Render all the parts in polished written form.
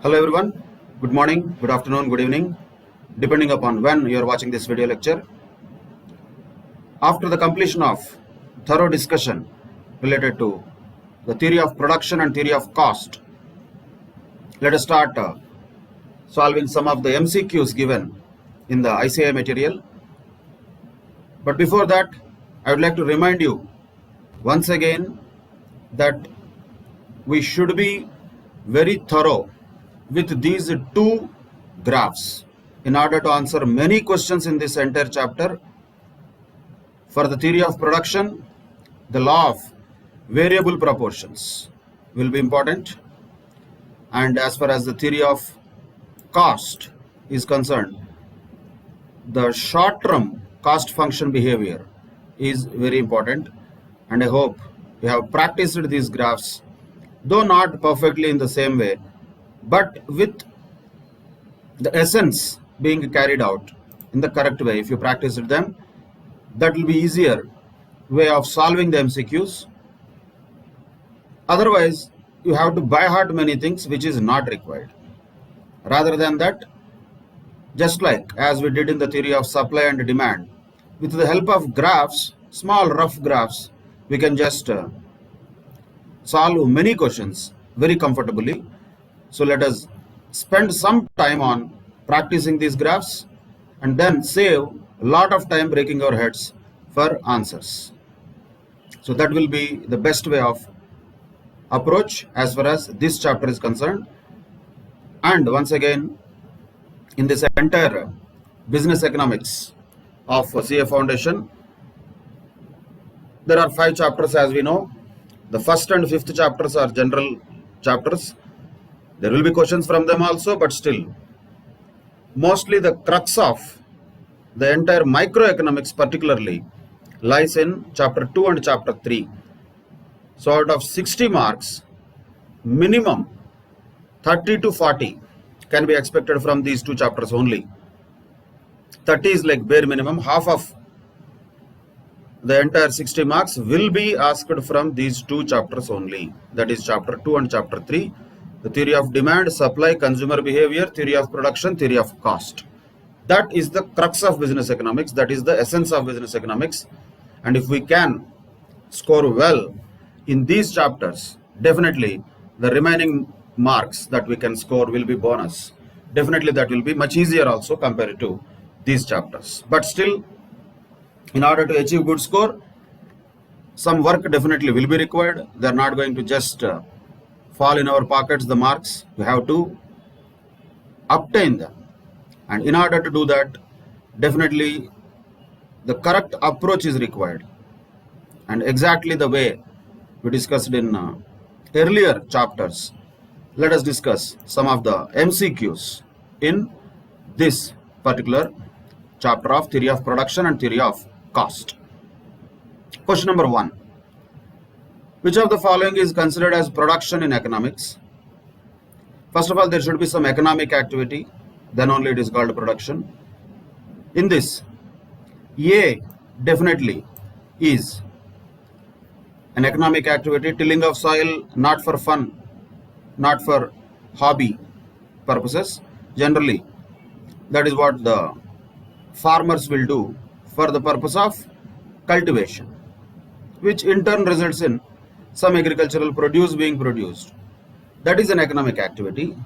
Hello everyone, good morning, good afternoon, good evening, depending upon when you are watching this video lecture. After the completion of thorough discussion related to the theory of production and theory of cost, let us start solving some of the MCQs given in the ICI material. But before that, I would like to remind you once again that we should be very thorough with these two graphs in order to answer many questions in this entire chapter. For the theory of production, the law of variable proportions will be important, and as far as the theory of cost is concerned, the short-term cost function behavior is very important, and I hope you have practiced these graphs, though not perfectly in the same way, but with the essence being carried out in the correct way. If you practiced them, that will be easier way of solving the MCQs. Otherwise, you have to by heart many things which is not required. Rather than that, just like as we did in the theory of supply and demand, with the help of graphs, small rough graphs, we can just solve many questions very comfortably. So let us spend some time on practicing these graphs and then save a lot of time breaking our heads for answers. So that will be the best way of approach as far as this chapter is concerned. And once again, in this entire business economics of CA Foundation, there are 5 chapters as we know. The first and fifth chapters are general chapters. There will be questions from them also, but still, mostly the crux of the entire microeconomics particularly lies in chapter 2 and chapter 3. So out of 60 marks, minimum 30 to 40 can be expected from these 2 chapters only. 30 is like bare minimum. Half of the entire 60 marks will be asked from these 2 chapters only. That is chapter 2 and chapter 3. The theory of demand, supply, consumer behavior, theory of production, theory of cost. That is the crux of business economics. That is the essence of business economics. And if we can score well in these chapters, definitely the remaining marks that we can score will be bonus. Definitely that will be much easier also compared to these chapters. But still, in order to achieve good score, some work definitely will be required. They are not going to just fall in our pockets, the marks. We have to obtain them. And in order to do that, definitely the correct approach is required. And exactly the way we discussed in earlier chapters, let us discuss some of the MCQs in this particular chapter of theory of production and theory of cost. Question number 1. Which of the following is considered as production in economics? First of all, there should be some economic activity, then only it is called production. In this, A definitely is an economic activity. Tilling of soil, not for fun, not for hobby purposes. Generally, that is what the farmers will do for the purpose of cultivation, which in turn results in some agricultural produce being produced. That is an economic activity.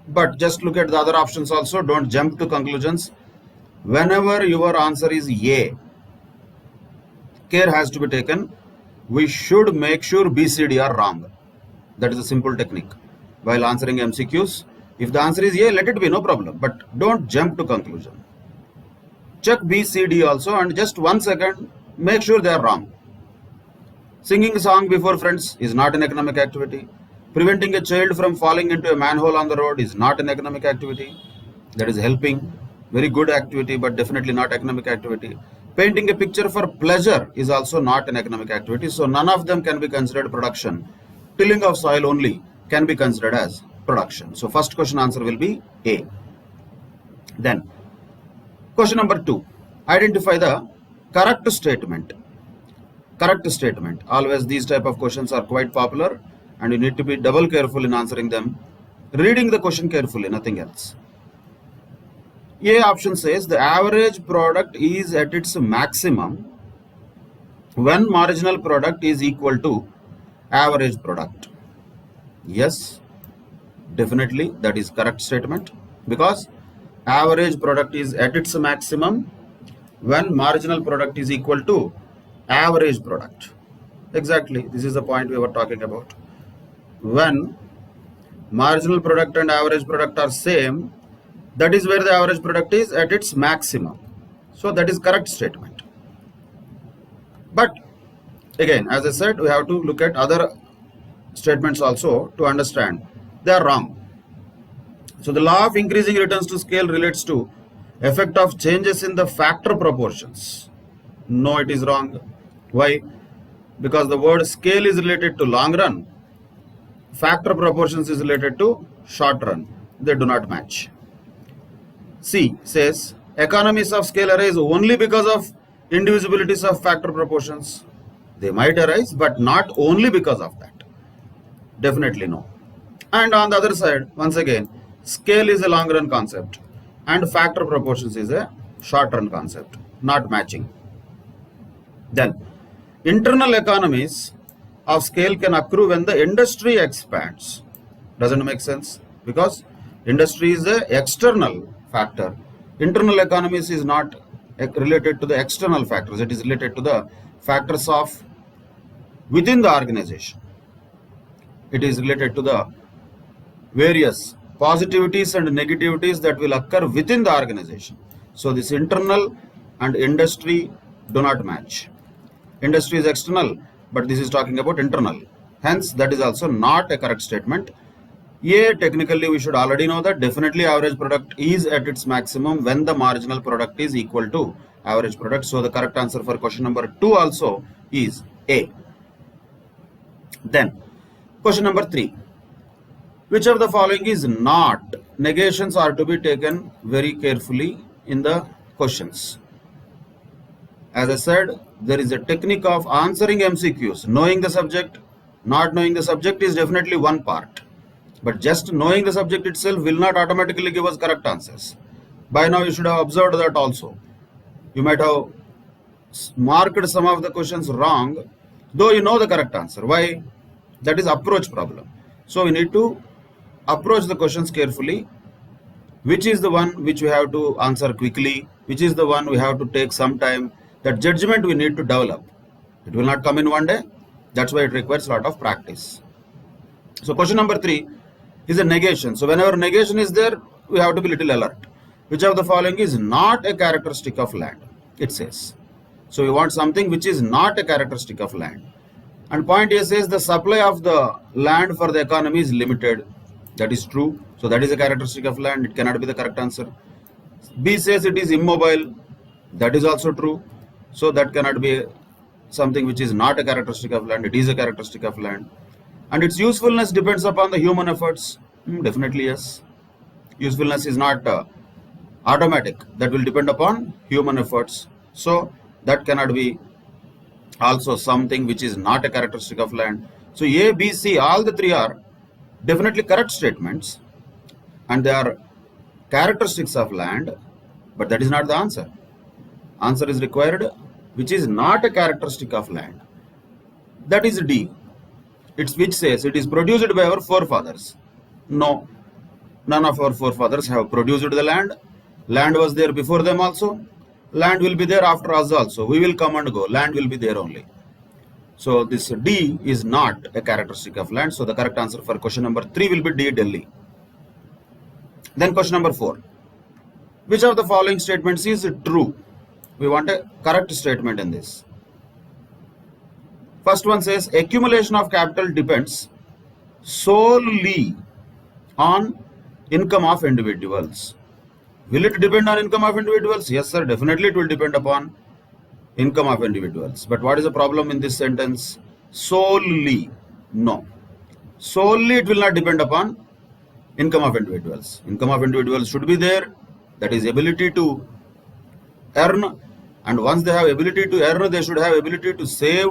But just look at the other options also. Don't jump to conclusions. Whenever your answer is A, care has to be taken. We should make sure B, C, D are wrong. That is a simple technique. While answering MCQs, if the answer is A, let it be, no problem. But don't jump to conclusion. Check B, C, D also, and just 1 second, make sure they are wrong. Singing a song before friends is not an economic activity. Preventing a child from falling into a manhole on the road is not an economic activity. That is helping. Very good activity, but definitely not economic activity. Painting a picture for pleasure is also not an economic activity. So none of them can be considered production. Tilling of soil only can be considered as production. So first question answer will be A. Then question number 2. Identify the correct statement. Correct statement. Always these type of questions are quite popular and you need to be double careful in answering them. Reading the question carefully, nothing else. A option says the average product is at its maximum when marginal product is equal to average product. Yes, definitely that is correct statement, because average product is at its maximum when marginal product is equal to average product. Exactly, this is the point we were talking about. When marginal product and average product are same, that is where the average product is at its maximum. So that is correct statement. But again, as I said, we have to look at other statements also to understand they are wrong. So the law of increasing returns to scale relates to effect of changes in the factor proportions. No, it is wrong. Why? Because the word scale is related to long run, factor proportions is related to short run. They do not match. C says economies of scale arise only because of indivisibilities of factor proportions. They might arise, but not only because of that. Definitely no. And on the other side, once again, scale is a long run concept and factor proportions is a short run concept, not matching. Then internal economies of scale can accrue when the industry expands. Doesn't make sense, because industry is a external factor. Internal economies is not related to the external factors, it is related to the factors of within the organization. It is related to the various positivities and negativities that will occur within the organization. So this internal and industry do not match. Industry is external, but this is talking about internal. Hence, that is also not a correct statement. A, technically we should already know that definitely average product is at its maximum when the marginal product is equal to average product. So the correct answer for question number 2 also is A. Then question number 3. Which of the following is not? Negations are to be taken very carefully in the questions. As I said, there is a technique of answering MCQs. Knowing the subject, not knowing the subject is definitely one part. But just knowing the subject itself will not automatically give us correct answers. By now you should have observed that also. You might have marked some of the questions wrong, though you know the correct answer. Why? That is approach problem. So we need to approach the questions carefully. Which is the one which we have to answer quickly? Which is the one we have to take some time? That judgment we need to develop. It will not come in one day. That's why it requires a lot of practice. So question number 3 is a negation. So whenever negation is there, we have to be little alert. Which of the following is not a characteristic of land? It says. So we want something which is not a characteristic of land. And point A says the supply of the land for the economy is limited. That is true. So that is a characteristic of land. It cannot be the correct answer. B says it is immobile. That is also true. So that cannot be something which is not a characteristic of land. It is a characteristic of land. And its usefulness depends upon the human efforts. Definitely yes. Usefulness is not automatic. That will depend upon human efforts. So that cannot be also something which is not a characteristic of land. So A, B, C, all the three are definitely correct statements and they are characteristics of land, but that is not the answer. Answer is required which is not a characteristic of land. That is D. It's which says it is produced by our forefathers. No, none of our forefathers have produced the land. Land was there before them also. Land will be there after us also. We will come and go. Land will be there only. So this D is not a characteristic of land. So the correct answer for question number 3 will be D, Delhi. Then question number 4. Which of the following statements is true? We want a correct statement in this. First one says accumulation of capital depends solely on income of individuals. Will it depend on income of individuals? Yes, sir. Definitely it will depend upon income of individuals. But what is the problem in this sentence? Solely. No. Solely it will not depend upon income of individuals. Income of individuals should be there. That is ability to earn. And once they have ability to earn, they should have ability to save.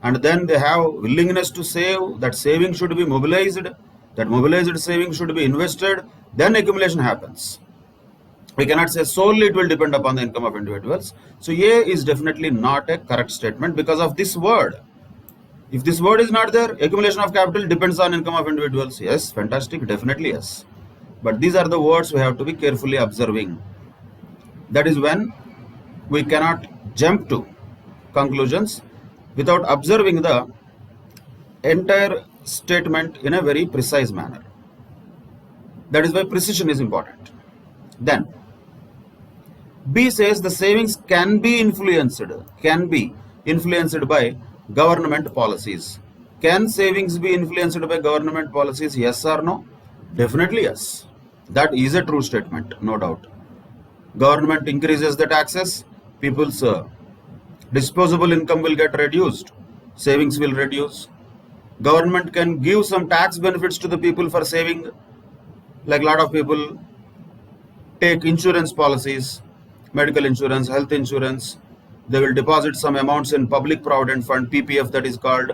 And then they have willingness to save. That saving should be mobilized. That mobilized savings should be invested, then accumulation happens. We cannot say solely it will depend upon the income of individuals. So A is definitely not a correct statement because of this word. If this word is not there, accumulation of capital depends on income of individuals. Yes, fantastic, definitely yes. But these are the words we have to be carefully observing. That is when we cannot jump to conclusions without observing the entire statement in a very precise manner. That is why precision is important. Then B says the savings can be influenced by government policies. Can savings be influenced by government policies? Yes or no? Definitely yes. That is a true statement, no doubt. Government increases the taxes, people's disposable income will get reduced, savings will reduce. Government can give some tax benefits to the people for saving, like a lot of people take insurance policies, medical insurance, health insurance. They will deposit some amounts in public provident fund, PPF that is called.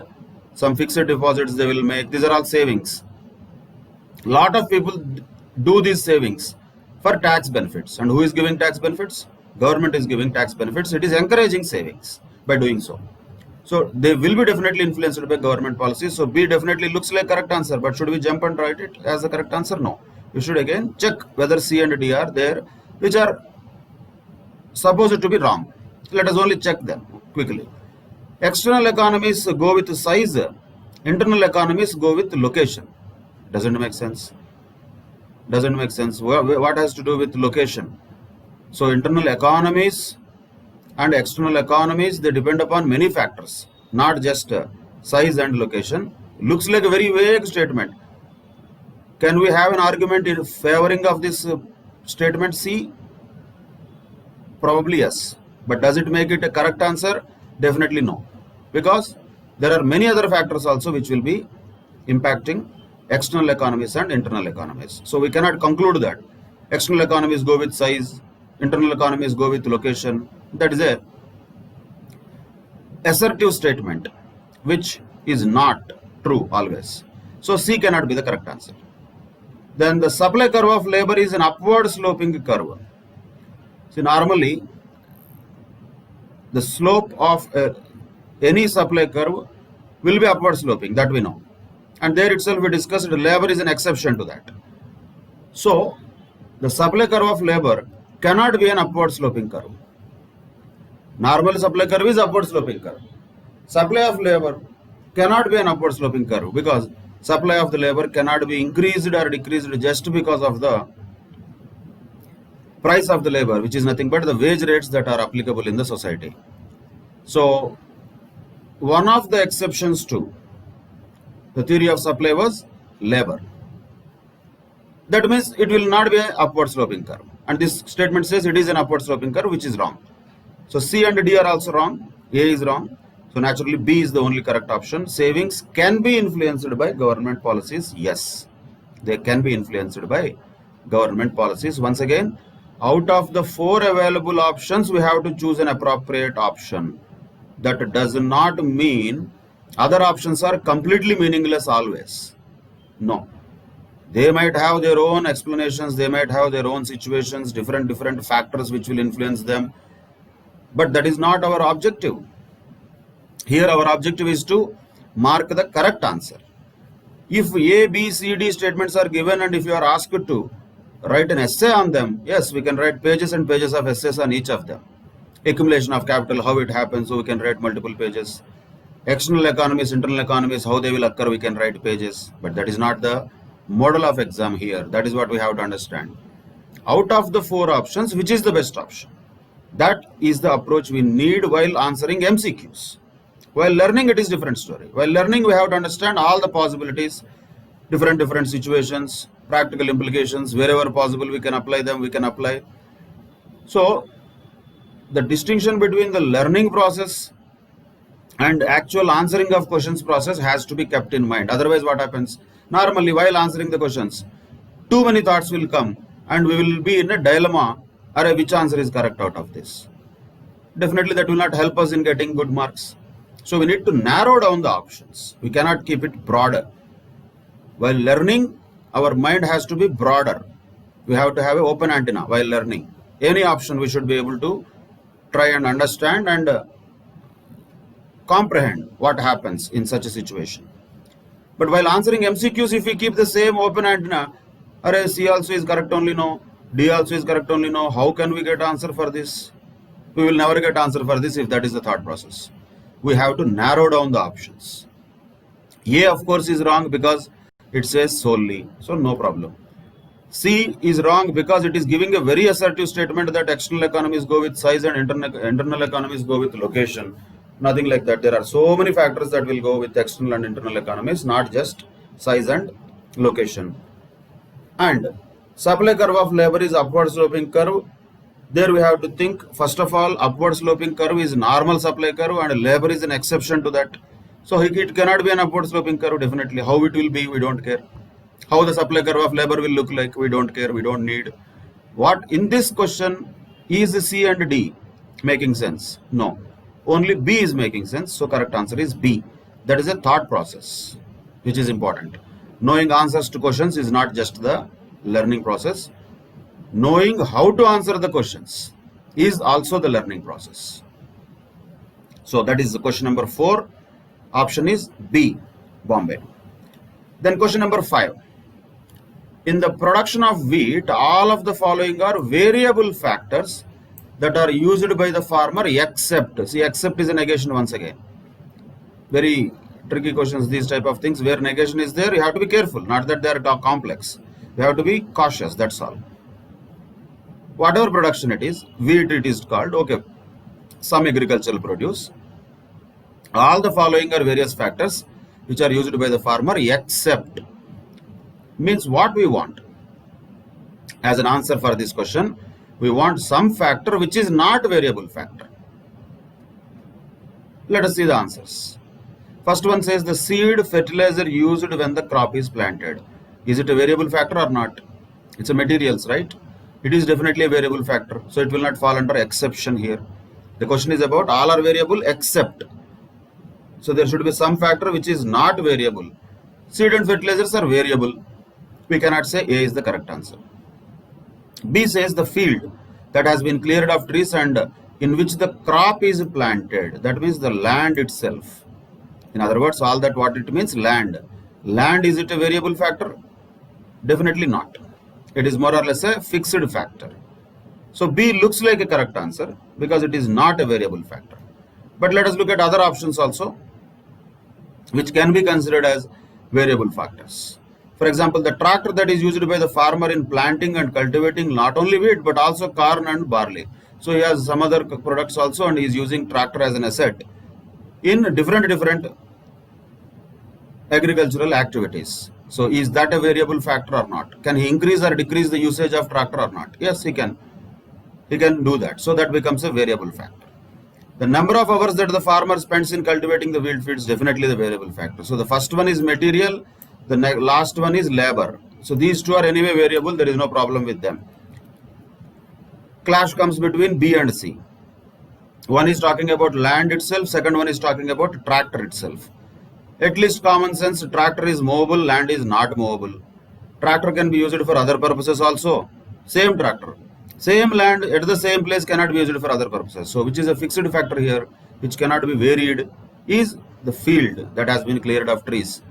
Some fixed deposits they will make. These are all savings. Lot of people do these savings for tax benefits. And who is giving tax benefits? Government is giving tax benefits. It is encouraging savings by doing so. So they will be definitely influenced by government policies. So B definitely looks like correct answer. But should we jump and write it as the correct answer? No. You should again check whether C and D are there, which are supposed to be wrong. Let us only check them quickly. External economies go with size. Internal economies go with location. Doesn't make sense. Doesn't make sense. What has to do with location? So internal economies and external economies, they depend upon many factors, not just size and location. Looks like a very vague statement. Can we have an argument in favoring of this statement C? Probably yes. But does it make it a correct answer? Definitely no. Because there are many other factors also which will be impacting external economies and internal economies. So we cannot conclude that external economies go with size, internal economies go with location. That is a assertive statement which is not true always. So C cannot be the correct answer. Then the supply curve of labor is an upward sloping curve. See, normally the slope of any supply curve will be upward sloping, that we know. And there itself we discussed labor is an exception to that. So the supply curve of labor cannot be an upward sloping curve. Normal supply curve is upward sloping curve. Supply of labor cannot be an upward sloping curve because supply of the labor cannot be increased or decreased just because of the price of the labor, which is nothing but the wage rates that are applicable in the society. So one of the exceptions to the theory of supply was labor. That means it will not be an upward sloping curve. And this statement says it is an upward sloping curve, which is wrong. So C and D are also wrong. A is wrong. So naturally B is the only correct option. Savings can be influenced by government policies. Yes, they can be influenced by government policies. Once again, out of the 4 available options, we have to choose an appropriate option. That does not mean other options are completely meaningless always. No. They might have their own explanations, they might have their own situations, different factors which will influence them. But that is not our objective. Here our objective is to mark the correct answer. If A, B, C, D statements are given and if you are asked to write an essay on them, yes, we can write pages and pages of essays on each of them. Accumulation of capital, how it happens, so we can write multiple pages. External economies, internal economies, how they will occur, we can write pages. But that is not the model of exam here. That is what we have to understand. Out of the 4 options, which is the best option? That is the approach we need while answering MCQs. While learning, it is different story. While learning, we have to understand all the possibilities, different situations, practical implications, wherever possible we can apply them, we can apply. So the distinction between the learning process and actual answering of questions process has to be kept in mind. Otherwise what happens? Normally while answering the questions, too many thoughts will come and we will be in a dilemma, or which answer is correct out of this. Definitely that will not help us in getting good marks. So we need to narrow down the options. We cannot keep it broader. While learning, our mind has to be broader. We have to have an open antenna while learning. Any option we should be able to try and understand and comprehend what happens in such a situation. But while answering MCQs, if we keep the same open antenna, C also is correct only no, D also is correct only no, how can we get answer for this? We will never get answer for this if that is the thought process. We have to narrow down the options. A of course is wrong because it says solely, so no problem. C is wrong because it is giving a very assertive statement that external economies go with size and internal economies go with location. Nothing like that. There are so many factors that will go with external and internal economies, not just size and location. And supply curve of labor is upward sloping curve. There we have to think, first of all, upward sloping curve is normal supply curve and labor is an exception to that. So it cannot be an upward sloping curve definitely. How it will be, we don't care. How the supply curve of labor will look like, we don't care, we don't need. What in this question is C and D making sense? No. Only B is making sense, so correct answer is B. That is a thought process, which is important. Knowing answers to questions is not just the learning process. Knowing how to answer the questions is also the learning process. So that is the question number 4. Option is B, Bombay. Then question number 5. In the production of wheat, all of the following are variable factors that are used by the farmer except. See, except is a negation once again. Very tricky questions, these type of things. Where negation is there, you have to be careful. Not that they are complex. You have to be cautious, that's all. Whatever production it is, wheat it is called, okay, some agricultural produce. All the following are various factors which are used by the farmer except. Means what we want as an answer for this question, we want some factor which is not variable factor. Let us see the answers. First one says the seed fertilizer used when the crop is planted. Is it a variable factor or not? It's a materials, right? It is definitely a variable factor, so it will not fall under exception here. The question is about all are variable except. So there should be some factor which is not variable. Seed and fertilizers are variable. We cannot say A is the correct answer. B says the field that has been cleared of trees and in which the crop is planted. That means the land itself. In other words, all that what it means, land. Land, is it a variable factor? Definitely not. It is more or less a fixed factor. So B looks like a correct answer because it is not a variable factor. But let us look at other options also, which can be considered as variable factors. For example, the tractor that is used by the farmer in planting and cultivating not only wheat but also corn and barley. So he has some other products also and he is using tractor as an asset in different agricultural activities. So is that a variable factor or not? Can he increase or decrease the usage of tractor or not? Yes, he can. He can do that. So that becomes a variable factor. The number of hours that the farmer spends in cultivating the wheat fields, definitely the variable factor. So the first one is material, the last one is labor. So these two are anyway variable, there is no problem with them. Clash comes between B and C. One is talking about land itself, second one is talking about tractor itself. At least common sense, tractor is movable, land is not movable. Tractor can be used for other purposes also. Same tractor, same land at the same place cannot be used for other purposes. So which is a fixed factor here, which cannot be varied, is the field that has been cleared of trees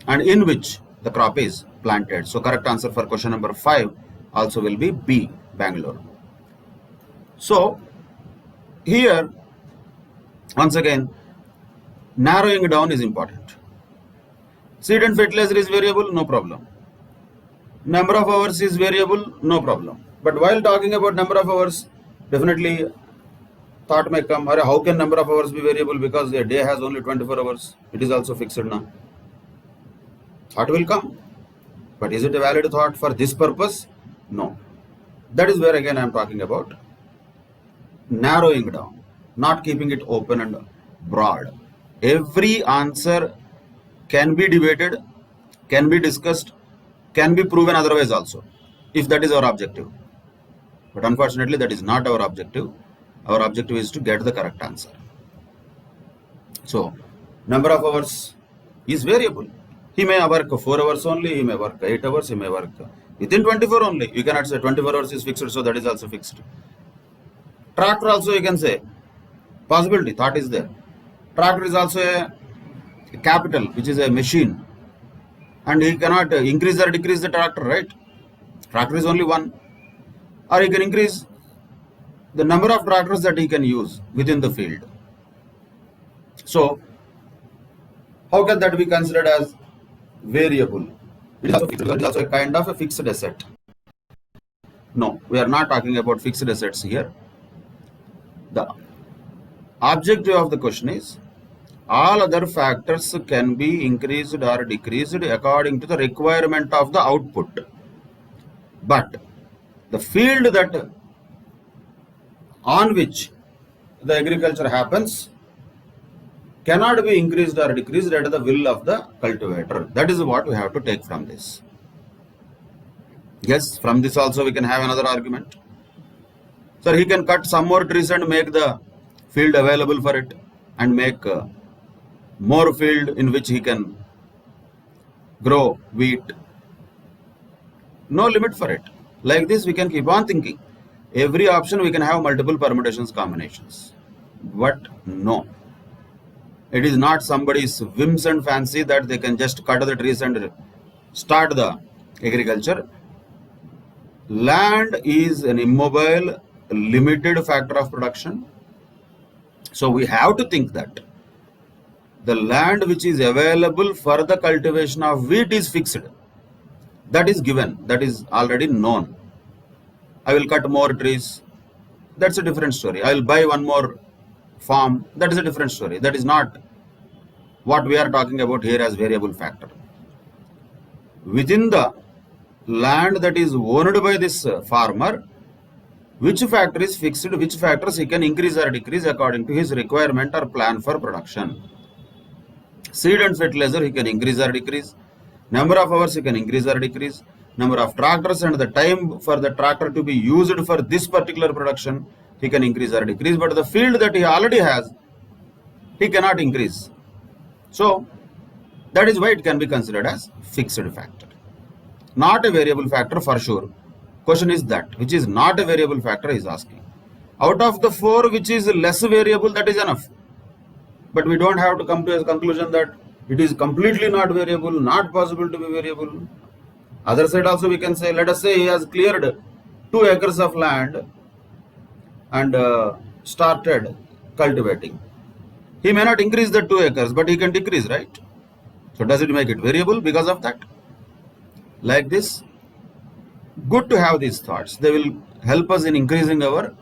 and in which the crop is planted. So correct answer for question number 5 also will be B, Bangalore. So here once again narrowing down is important. Seed and fertilizer is variable, no problem. Number of hours is variable, no problem. But while talking about number of hours, definitely thought may come, how can number of hours be variable because a day has only 24 hours? It is also fixed now. Thought will come. But is it a valid thought for this purpose? No. That is where again I am talking about narrowing down, not keeping it open and broad. Every answer can be debated, can be discussed, can be proven otherwise also, if that is our objective. But unfortunately, that is not our objective. Our objective is to get the correct answer. So, number of hours is variable. He may work 4 hours only, he may work 8 hours, he may work within 24 only. You cannot say 24 hours is fixed, so that is also fixed. Tractor also you can say, possibility, thought is there. Tractor is also a capital, which is a machine. And he cannot increase or decrease the tractor, right? Tractor is only one. Or he can increase the number of tractors that he can use within the field. So, how can that be considered as variable? It is also a kind of a fixed asset. No, we are not talking about fixed assets here. The objective of the question is, all other factors can be increased or decreased according to the requirement of the output. But the field that on which the agriculture happens cannot be increased or decreased at the will of the cultivator. That is what we have to take from this. Yes, from this also we can have another argument. Sir, he can cut some more trees and make the field available for it and make more field in which he can grow wheat. No limit for it. Like this we can keep on thinking. Every option we can have multiple permutations, combinations. But no. It is not somebody's whims and fancy that they can just cut the trees and start the agriculture. Land is an immobile, limited factor of production. So we have to think that the land which is available for the cultivation of wheat is fixed. That is given. That is already known. I will cut more trees. That's a different story. I will buy one more farm. That is a different story. That is not what we are talking about here as variable factor. Within the land that is owned by this farmer, which factor is fixed, which factors he can increase or decrease according to his requirement or plan for production. Seed and fertilizer he can increase or decrease. Number of hours he can increase or decrease. Number of tractors and the time for the tractor to be used for this particular production he can increase or decrease. But the field that he already has, he cannot increase. So that is why it can be considered as fixed factor. Not a variable factor for sure. Question is that which is not a variable factor is asking. Out of the 4 which is less variable, that is enough. But we don't have to come to a conclusion that it is completely not variable, not possible to be variable. Other side also we can say, let us say he has cleared 2 acres of land and started cultivating. He may not increase the 2 acres, but he can decrease, right? So does it make it variable because of that? Like this, good to have these thoughts. They will help us in increasing our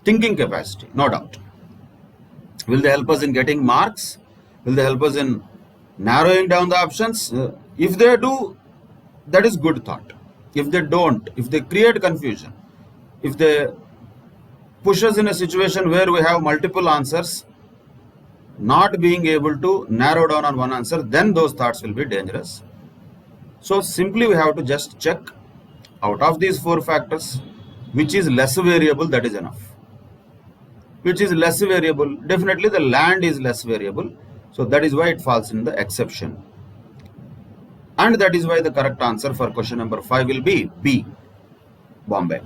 thinking capacity, no doubt. Will they help us in getting marks? Will they help us in narrowing down the options? If they do, that is good thought. If they don't, if they create confusion, if they push us in a situation where we have multiple answers, not being able to narrow down on one answer, then those thoughts will be dangerous. So simply we have to just check out of these 4 factors, which is less variable, that is enough. Which is less variable, definitely the land is less variable. So that is why it falls in the exception. And that is why the correct answer for question number 5 will be B, Bombay.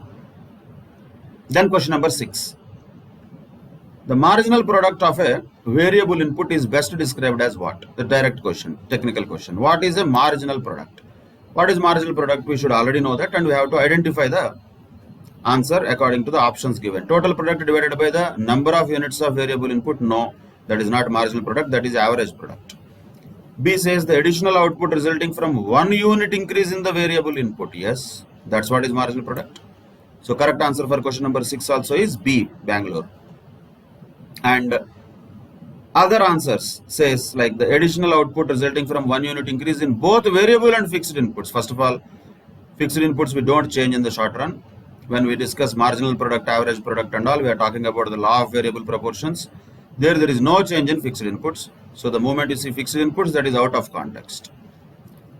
Then question number 6. The marginal product of a variable input is best described as what? The direct question, technical question. What is a marginal product? What is marginal product? We should already know that, and we have to identify the answer according to the options given. Total product divided by the number of units of variable input. No, that is not marginal product, that is average product. B says the additional output resulting from 1 unit increase in the variable input. Yes, that's what is marginal product. So correct answer for question number 6 also is B, Bangalore. And other answers says like the additional output resulting from 1 unit increase in both variable and fixed inputs. First of all, fixed inputs we don't change in the short run. When we discuss marginal product, average product and all, we are talking about the law of variable proportions. There is no change in fixed inputs. So the moment you see fixed inputs, that is out of context.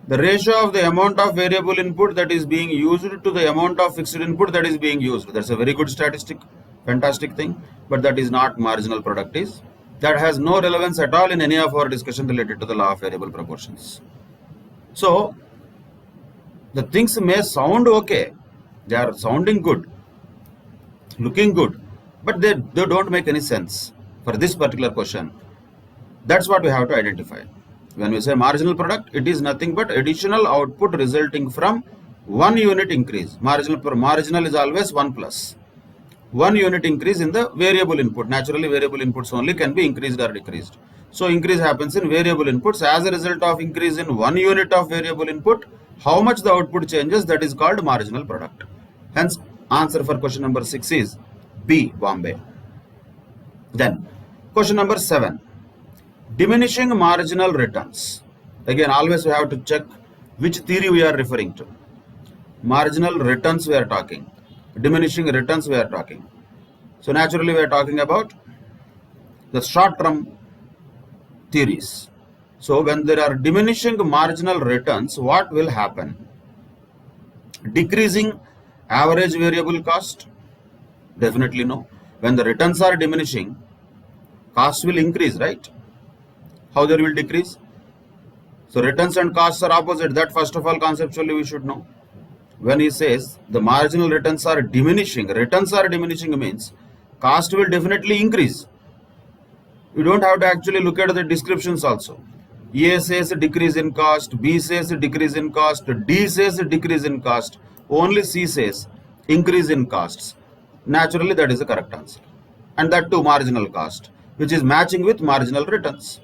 The ratio of the amount of variable input that is being used to the amount of fixed input that is being used. That's a very good statistic, fantastic thing. But that is not marginal product is that has no relevance at all in any of our discussion related to the law of variable proportions. So the things may sound okay, they are sounding good, looking good, but they don't make any sense for this particular question. That's what we have to identify. When we say marginal product, it is nothing but additional output resulting from 1 unit increase. Marginal is always 1 plus 1 unit increase in the variable input. Naturally, variable inputs only can be increased or decreased. So increase happens in variable inputs. As a result of increase in 1 unit of variable input, how much the output changes, that is called marginal product. Hence, answer for question number 6 is B, Bombay. Then, question number 7. Diminishing marginal returns. Again, always we have to check which theory we are referring to. Marginal returns we are talking. Diminishing returns we are talking. So naturally we are talking about the short-term theories. So when there are diminishing marginal returns, what will happen? Decreasing average variable cost? Definitely no. When the returns are diminishing, costs will increase, right? How they will decrease? So returns and costs are opposite. That first of all conceptually we should know. When he says the marginal returns are diminishing means cost will definitely increase. You don't have to actually look at the descriptions also. A says decrease in cost, B says decrease in cost, D says decrease in cost, only C says increase in costs. Naturally that is the correct answer. And that too marginal cost, which is matching with marginal returns.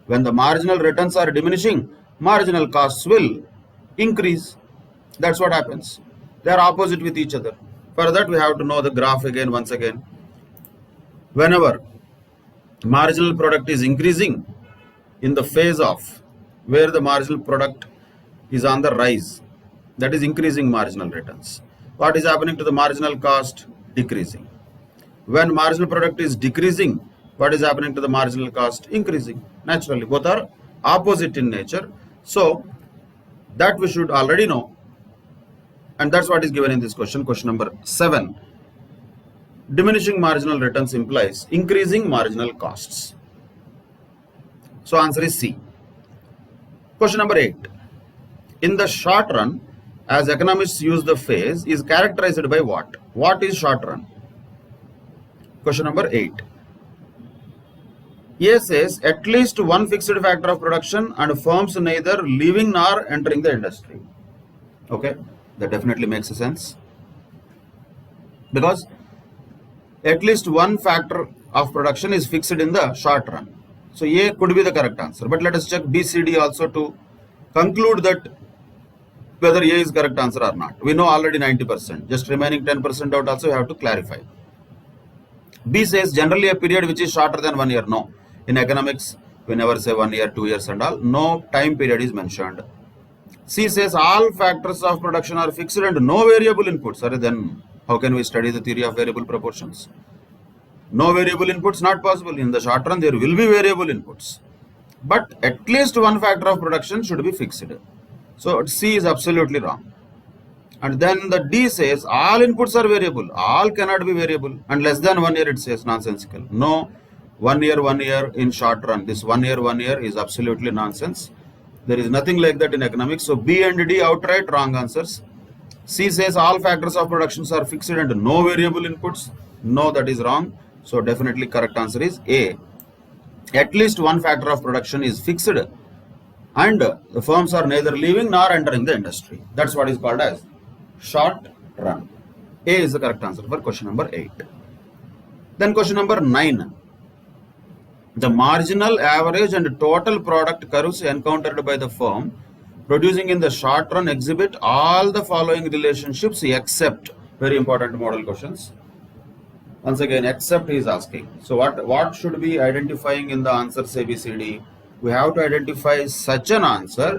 When the marginal returns are diminishing, marginal costs will increase. That's what happens. They are opposite with each other. For that we have to know the graph again, once again. Whenever marginal product is increasing, in the phase of where the marginal product is on the rise, that is increasing marginal returns. What is happening to the marginal cost? Decreasing. When marginal product is decreasing, what is happening to the marginal cost? Increasing. Naturally, both are opposite in nature. So that we should already know. And that's what is given in this question, question number 7. Diminishing marginal returns implies increasing marginal costs. So answer is C. Question number 8. In the short run, as economists use the phrase, is characterized by what? What is short run? Question number 8. A says at least one fixed factor of production and firms neither leaving nor entering the industry. Okay, that definitely makes sense. Because at least one factor of production is fixed in the short run. So A could be the correct answer. But let us check B, C, D also to conclude that whether A is correct answer or not. We know already 90%. Just remaining 10% doubt also we have to clarify. B says generally a period which is shorter than 1 year. No. In economics, we never say 1 year, 2 years and all. No time period is mentioned. C says all factors of production are fixed and no variable inputs. Sorry, then how can we study the theory of variable proportions? No variable inputs, not possible. In the short run, there will be variable inputs. But at least one factor of production should be fixed. So C is absolutely wrong. And then the D says all inputs are variable. All cannot be variable. And less than 1 year it says nonsensical. No, 1 year in short run. This 1 year is absolutely nonsense. There is nothing like that in economics. So B and D outright wrong answers. C says all factors of productions are fixed and no variable inputs. No, that is wrong. So definitely correct answer is A. At least one factor of production is fixed and the firms are neither leaving nor entering the industry. That's what is called as short run. A is the correct answer for question number 8. Then question number 9. The marginal, average and total product curves encountered by the firm producing in the short run exhibit all the following relationships except, very important model questions. Once again, except he is asking. So what should be identifying in the answers A, B, C, D? We have to identify such an answer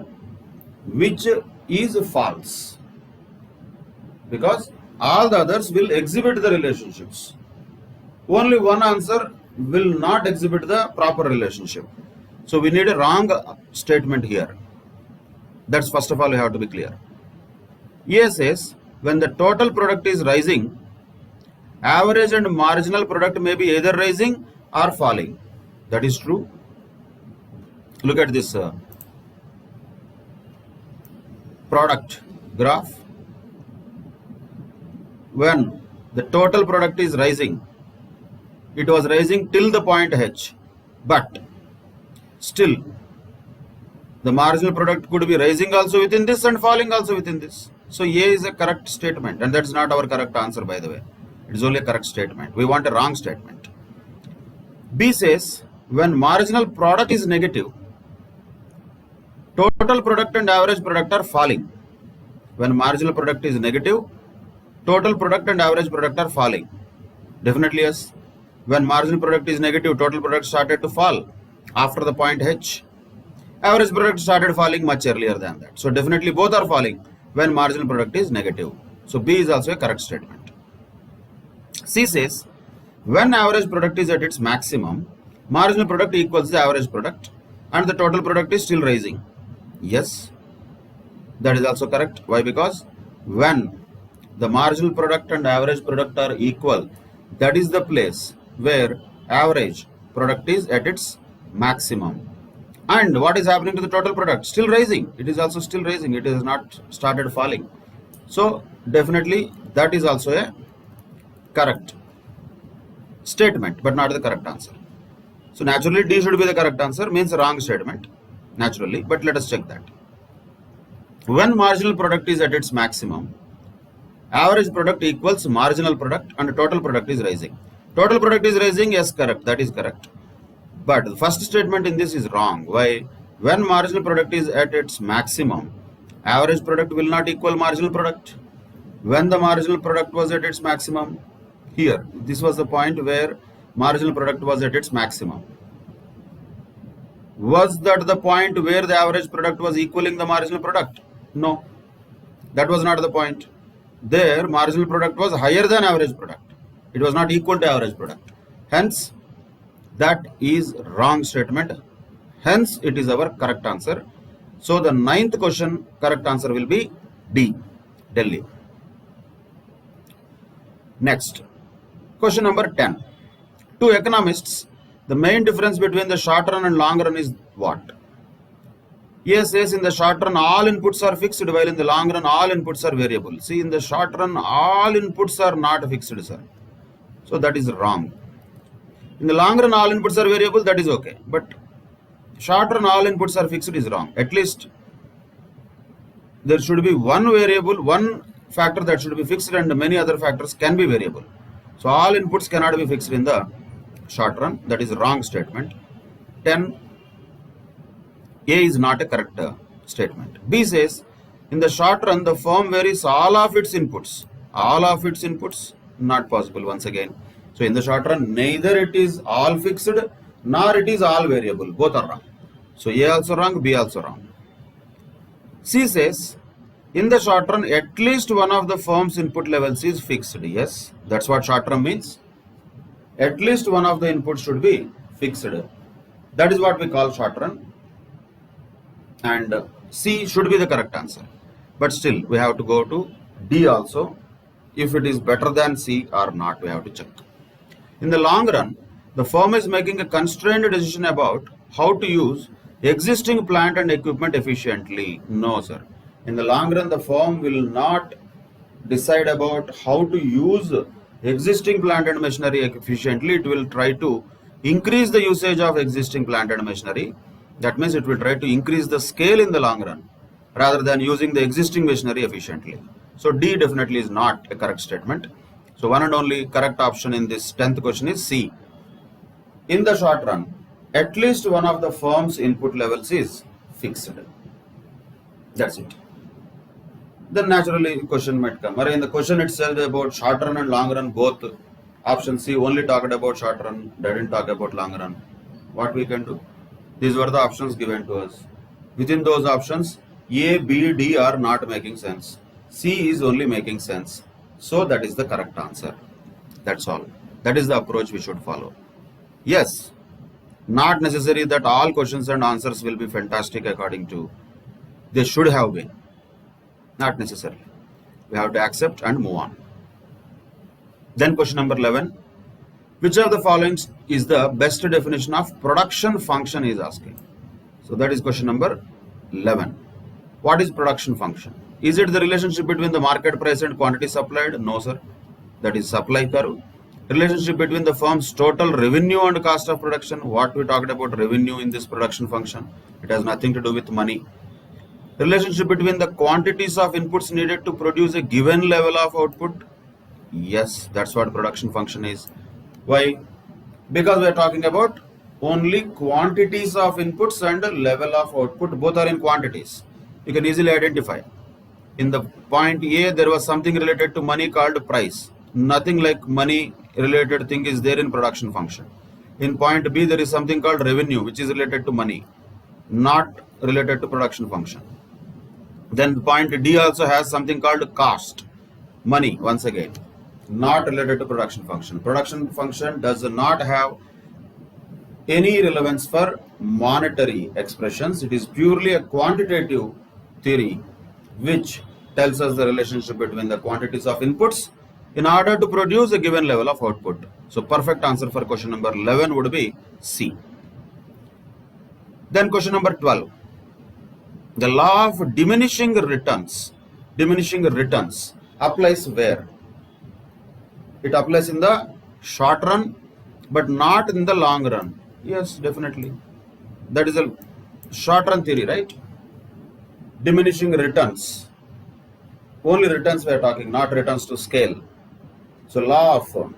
which is false, because all the others will exhibit the relationships. Only one answer will not exhibit the proper relationship. So we need a wrong statement here. That's first of all we have to be clear. A says when the total product is rising, average and marginal product may be either rising or falling. That is true. Look at this product graph. When the total product is rising, it was rising till the point H, but still the marginal product could be rising also within this and falling also within this. So A is a correct statement, and that's not our correct answer, by the way. It is only a correct statement. We want a wrong statement. B says when marginal product is negative, total product and average product are falling. When marginal product is negative, total product and average product are falling. Definitely yes. When marginal product is negative, total product started to fall after the point H. Average product started falling much earlier than that. So definitely both are falling when marginal product is negative. So B is also a correct statement. C says when average product is at its maximum, marginal product equals the average product and the total product is still rising. Yes, that is also correct. Why? Because when the marginal product and average product are equal, that is the place where average product is at its maximum. And what is happening to the total product? Still rising. It is also still rising. It has not started falling. So definitely that is also a correct statement, but not the correct answer. So naturally D should be the correct answer, means wrong statement, naturally, but let us check that. When marginal product is at its maximum, average product equals marginal product and total product is rising. Total product is rising, yes, correct, that is correct. But the first statement in this is wrong. Why? When marginal product is at its maximum, average product will not equal marginal product. When the marginal product was at its maximum, here, this was the point where marginal product was at its maximum. Was that the point where the average product was equaling the marginal product? No, that was not the point. There, marginal product was higher than average product. It was not equal to average product. Hence, that is wrong statement. Hence, it is our correct answer. So, the 9th question correct answer will be D, Delhi. Next, question number 10. To economists, the main difference between the short run and long run is what? A says in the short run all inputs are fixed, while in the long run all inputs are variable. See, in the short run all inputs are not fixed, sir. So that is wrong. In the long run all inputs are variable, that is okay. But short run all inputs are fixed is wrong. At least there should be one variable, one factor that should be fixed and many other factors can be variable. So all inputs cannot be fixed in the short run. That is a wrong statement. 10. A is not a correct statement. B says in the short run the firm varies all of its inputs. All of its inputs, not possible once again. So in the short run neither it is all fixed nor it is all variable. Both are wrong. So A also wrong, B also wrong. C says in the short run at least one of the firm's input levels is fixed. Yes, that's what short run means. At least one of the inputs should be fixed. That is what we call short run. And C should be the correct answer. But still we have to go to D also. If it is better than C or not, we have to check. In the long run, the firm is making a constrained decision about how to use existing plant and equipment efficiently. No, sir. In the long run, the firm will not decide about how to use existing plant and machinery efficiently. It will try to increase the usage of existing plant and machinery. That means it will try to increase the scale in the long run rather than using the existing machinery efficiently. So D definitely is not a correct statement. So one and only correct option in this 10th question is C. In the short run, at least one of the firm's input levels is fixed. That's it. Then naturally question might come. In the question itself about short run and long run, both option C only talked about short run, didn't talk about long run. What we can do? These were the options given to us. Within those options, A, B, D are not making sense. C is only making sense. So that is the correct answer. That's all. That is the approach we should follow. Yes, not necessary that all questions and answers will be fantastic according to they should have been. Not necessarily. We have to accept and move on. Then question number 11. Which of the following is the best definition of production function is asking. So that is question number 11. What is production function? Is it the relationship between the market price and quantity supplied? No, sir. That is supply curve. Relationship between the firm's total revenue and cost of production. What we talked about revenue in this production function. It has nothing to do with money. Relationship between the quantities of inputs needed to produce a given level of output. Yes, that's what production function is. Why? Because we are talking about only quantities of inputs and level of output. Both are in quantities. You can easily identify. In the point A, there was something related to money called price. Nothing like money related thing is there in production function. In point B, there is something called revenue, which is related to money, not related to production function. Then point D also has something called cost, money, once again, not related to production function. Production function does not have any relevance for monetary expressions. It is purely a quantitative theory which tells us the relationship between the quantities of inputs in order to produce a given level of output. So perfect answer for question number 11 would be C. Then question number 12. The law of diminishing returns applies where? It applies in the short run but not in the long run. Yes, definitely. That is a short run theory, right? Diminishing returns. Only returns we are talking, not returns to scale. So law of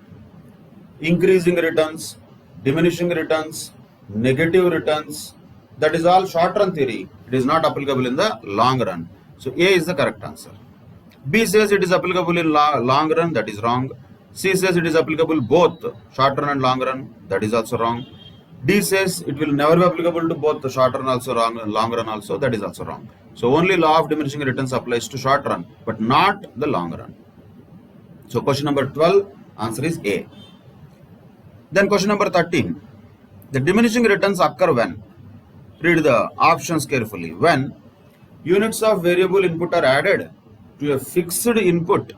increasing returns, diminishing returns, negative returns, that is all short run theory. It is not applicable in the long run. So A is the correct answer. B says it is applicable in long run. That is wrong. C says it is applicable both short run and long run. That is also wrong. D says it will never be applicable to both the short run also wrong and long run also. That is also wrong. So only law of diminishing returns applies to short run but not the long run. So question number 12, answer is A. Then question number 13. The diminishing returns occur when? Read the options carefully. When units of variable input are added to a fixed input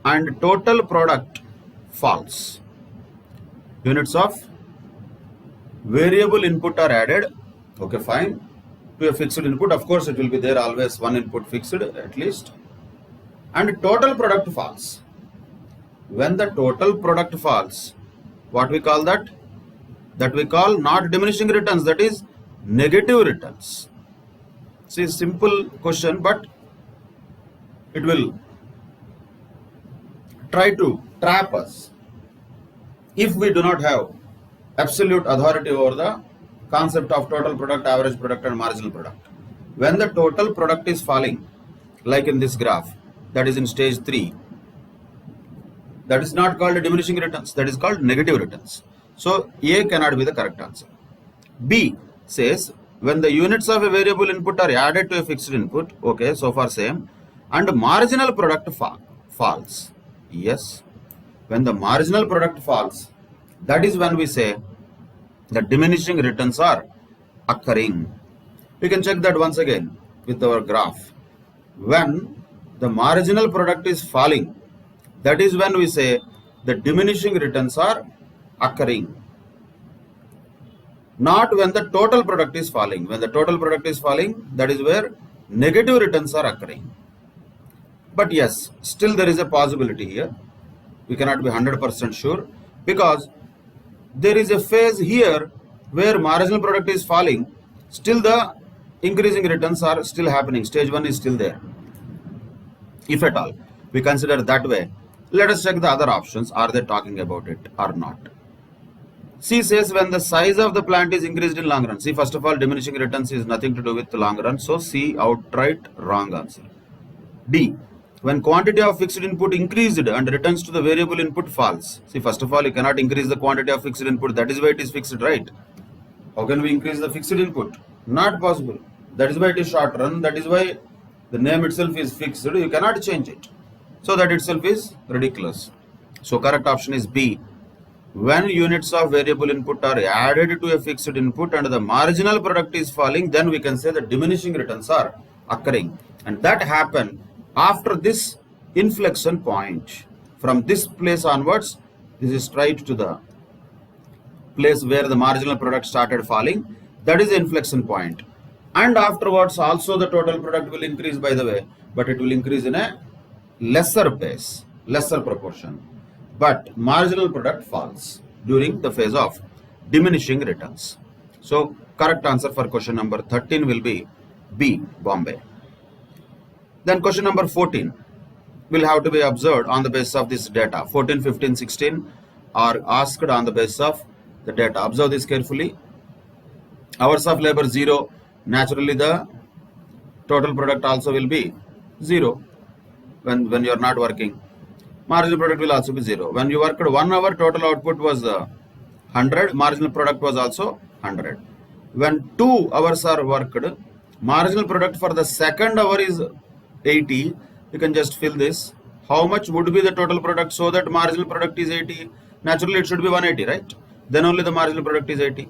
and total product falls. Units of variable input are added, okay, fine, to a fixed input. Of course, it will be there always one input fixed at least. And total product falls. When the total product falls, what we call that? That we call not diminishing returns, that is negative returns. See, simple question, but it will try to trap us if we do not have absolute authority over the concept of total product, average product and marginal product. When the total product is falling, like in this graph, that is in stage 3, that is not called diminishing returns, that is called negative returns. So A cannot be the correct answer. B says when the units of a variable input are added to a fixed input, okay, so far same, and marginal product falls. Yes, when the marginal product falls, that is when we say the diminishing returns are occurring. We can check that once again with our graph. When the marginal product is falling, that is when we say the diminishing returns are occurring. Not when the total product is falling. When the total product is falling, that is where negative returns are occurring. But yes, still there is a possibility here. We cannot be 100% sure because there is a phase here where marginal product is falling. Still the increasing returns are still happening. Stage 1 is still there. If at all we consider that way, let us check the other options. Are they talking about it or not? C says when the size of the plant is increased in long run. See, first of all, diminishing returns is nothing to do with the long run. So C outright wrong answer. D, when quantity of fixed input increased and returns to the variable input falls. See, first of all, you cannot increase the quantity of fixed input. That is why it is fixed, right? How can we increase the fixed input? Not possible. That is why it is short run. That is why the name itself is fixed. You cannot change it. So that itself is ridiculous. So correct option is B. When units of variable input are added to a fixed input and the marginal product is falling, then we can say the diminishing returns are occurring. And that happened after this inflection point. From this place onwards, this is straight to the place where the marginal product started falling, that is the inflection point. And afterwards also the total product will increase, by the way, but it will increase in a lesser pace, lesser proportion. But marginal product falls during the phase of diminishing returns. So correct answer for question number 13 will be B, Bombay. Then question number 14 will have to be observed on the basis of this data. 14, 15, 16 are asked on the basis of the data. Observe this carefully. Hours of labor 0. Naturally the total product also will be 0 when you are not working. Marginal product will also be 0. When you worked 1 hour, total output was 100. Marginal product was also 100. When 2 hours are worked, marginal product for the second hour is 80. You can just fill this. How much would be the total product so that marginal product is 80? Naturally it should be 180, right? Then only the marginal product is 80.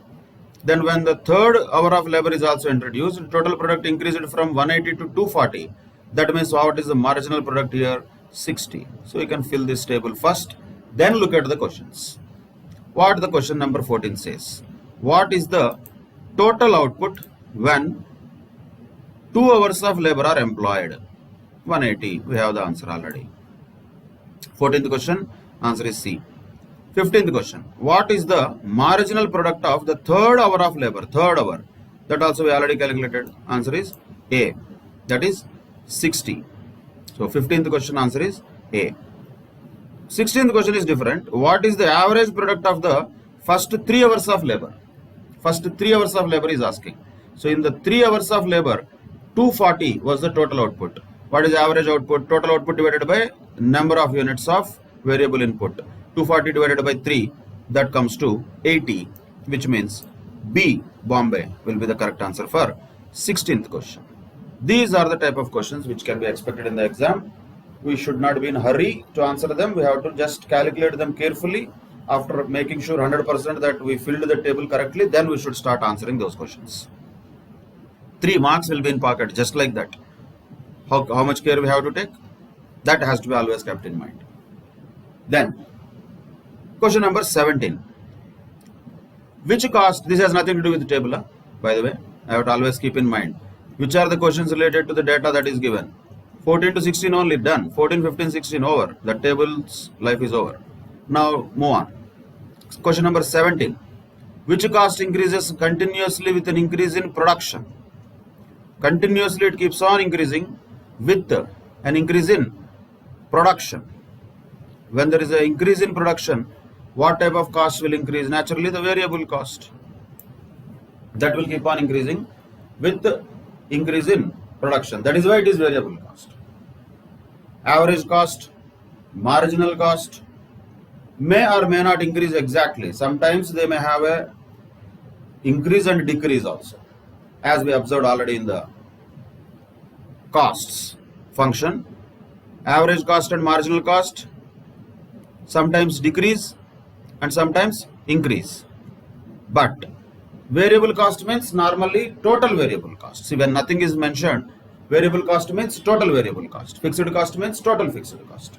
Then when the third hour of labor is also introduced, total product increased from 180 to 240. That means what is the marginal product here? 60. So you can fill this table first, then look at the questions. What the question number 14 says? What is the total output when 2 hours of labor are employed? 180. We have the answer already. 14th question, answer is C. 15th question, what is the marginal product of the third hour of labor? Third hour. That also we already calculated. Answer is A. That is 60. So 15th question answer is A. 16th question is different. What is the average product of the first 3 hours of labor? First 3 hours of labor is asking. So in the 3 hours of labor, 240 was the total output. What is the average output? Total output divided by number of units of variable input. 240 divided by 3, that comes to 80, which means B, Bombay, will be the correct answer for 16th question. These are the type of questions which can be expected in the exam. We should not be in a hurry to answer them. We have to just calculate them carefully. After making sure 100% that we filled the table correctly, then we should start answering those questions. 3 marks will be in pocket, just like that. How much care we have to take? That has to be always kept in mind. Then, question number 17. Which cost, this has nothing to do with the table, by the way, I have to always keep in mind. Which are the questions related to the data that is given? 14 to 16 only, done. 14, 15, 16 over. The table's life is over. Now move on. Question number 17. Which cost increases continuously with an increase in production? Continuously it keeps on increasing with an increase in production. When there is an increase in production, what type of cost will increase? Naturally the variable cost. That will keep on increasing with the increase in production. That is why it is variable cost. Average cost, marginal cost may or may not increase exactly. Sometimes they may have a increase and decrease also, as we observed already in the costs function. Average cost and marginal cost sometimes decrease and sometimes increase. But variable cost means normally total variable cost. See, when nothing is mentioned, variable cost means total variable cost. Fixed cost means total fixed cost.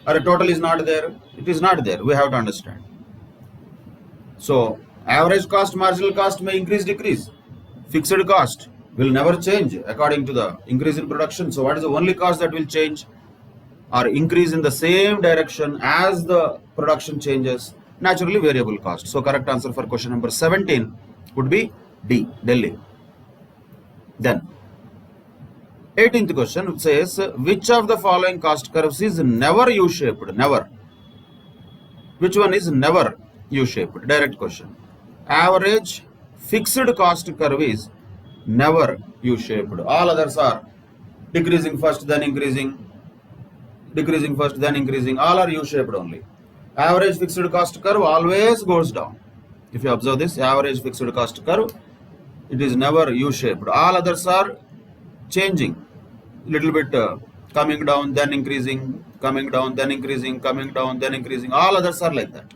Or a total is not there, it is not there. We have to understand. So, average cost, marginal cost may increase, decrease. Fixed cost will never change according to the increase in production. So, what is the only cost that will change or increase in the same direction as the production changes? Naturally, variable cost. So, correct answer for question number 17 would be D, Delhi. Then, 18th question says, which of the following cost curves is never U-shaped? Never. Which one is never U-shaped? Direct question. Average fixed cost curve is never U-shaped. All others are decreasing first, then increasing, decreasing first, then increasing. All are U-shaped only. Average fixed cost curve always goes down. If you observe this, average fixed cost curve, it is never U-shaped. All others are changing, little bit coming down, then increasing, coming down, then increasing, coming down, then increasing. All others are like that.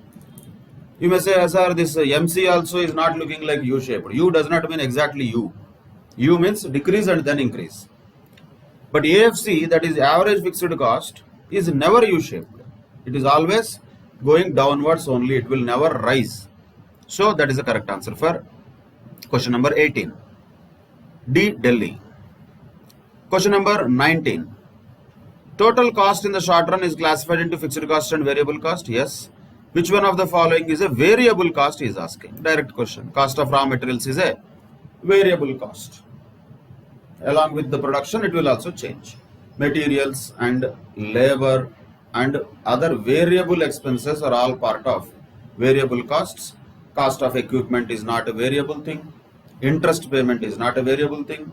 You may say, sir, this MC also is not looking like U-shaped. U does not mean exactly U. U means decrease and then increase. But AFC, that is average fixed cost, is never U-shaped. It is always going downwards only. It will never rise. So that is the correct answer for question number 18. D. Delhi. Question number 19. Total cost in the short run is classified into fixed cost and variable cost. Yes. Which one of the following is a variable cost? He is asking. Direct question. Cost of raw materials is a variable cost. Along with the production, it will also change. Materials and labor and other variable expenses are all part of variable costs. Cost of equipment is not a variable thing. Interest payment is not a variable thing.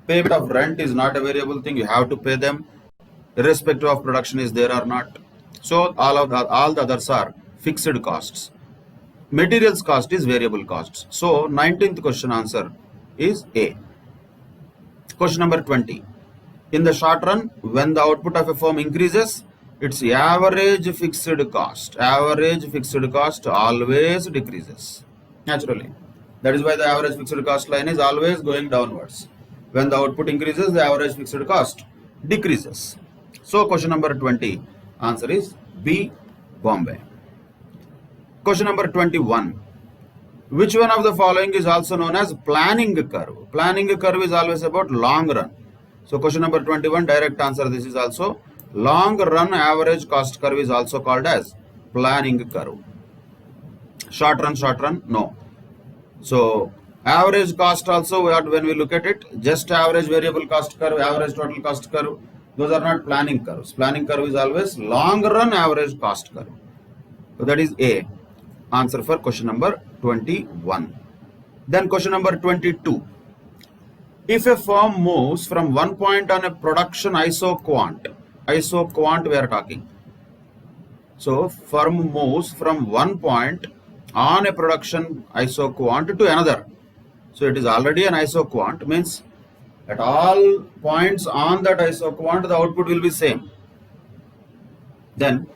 Payment of rent is not a variable thing. You have to pay them irrespective of production is there or not. So all the others are fixed costs. Materials cost is variable costs. So 19th question answer is A. Question number 20. In the short run, when the output of a firm increases, its average fixed cost always decreases. Naturally. That is why the average fixed cost line is always going downwards. When the output increases, the average fixed cost decreases. So question number 20, answer is B, Bombay. Question number 21. Which one of the following is also known as planning curve? Planning curve is always about long run. So question number 21, direct answer, this is also long run average cost curve is also called as planning curve. Short run, no. So average cost also, when we look at it, just average variable cost curve, average total cost curve, those are not planning curves. Planning curve is always long run average cost curve. So that is A. Answer for question number 21. Then question number 22. If a firm moves from one point on a production isoquant we are talking. So firm moves from one point on a production isoquant to another. So it is already an isoquant, means at all points on that isoquant the output will be same. Then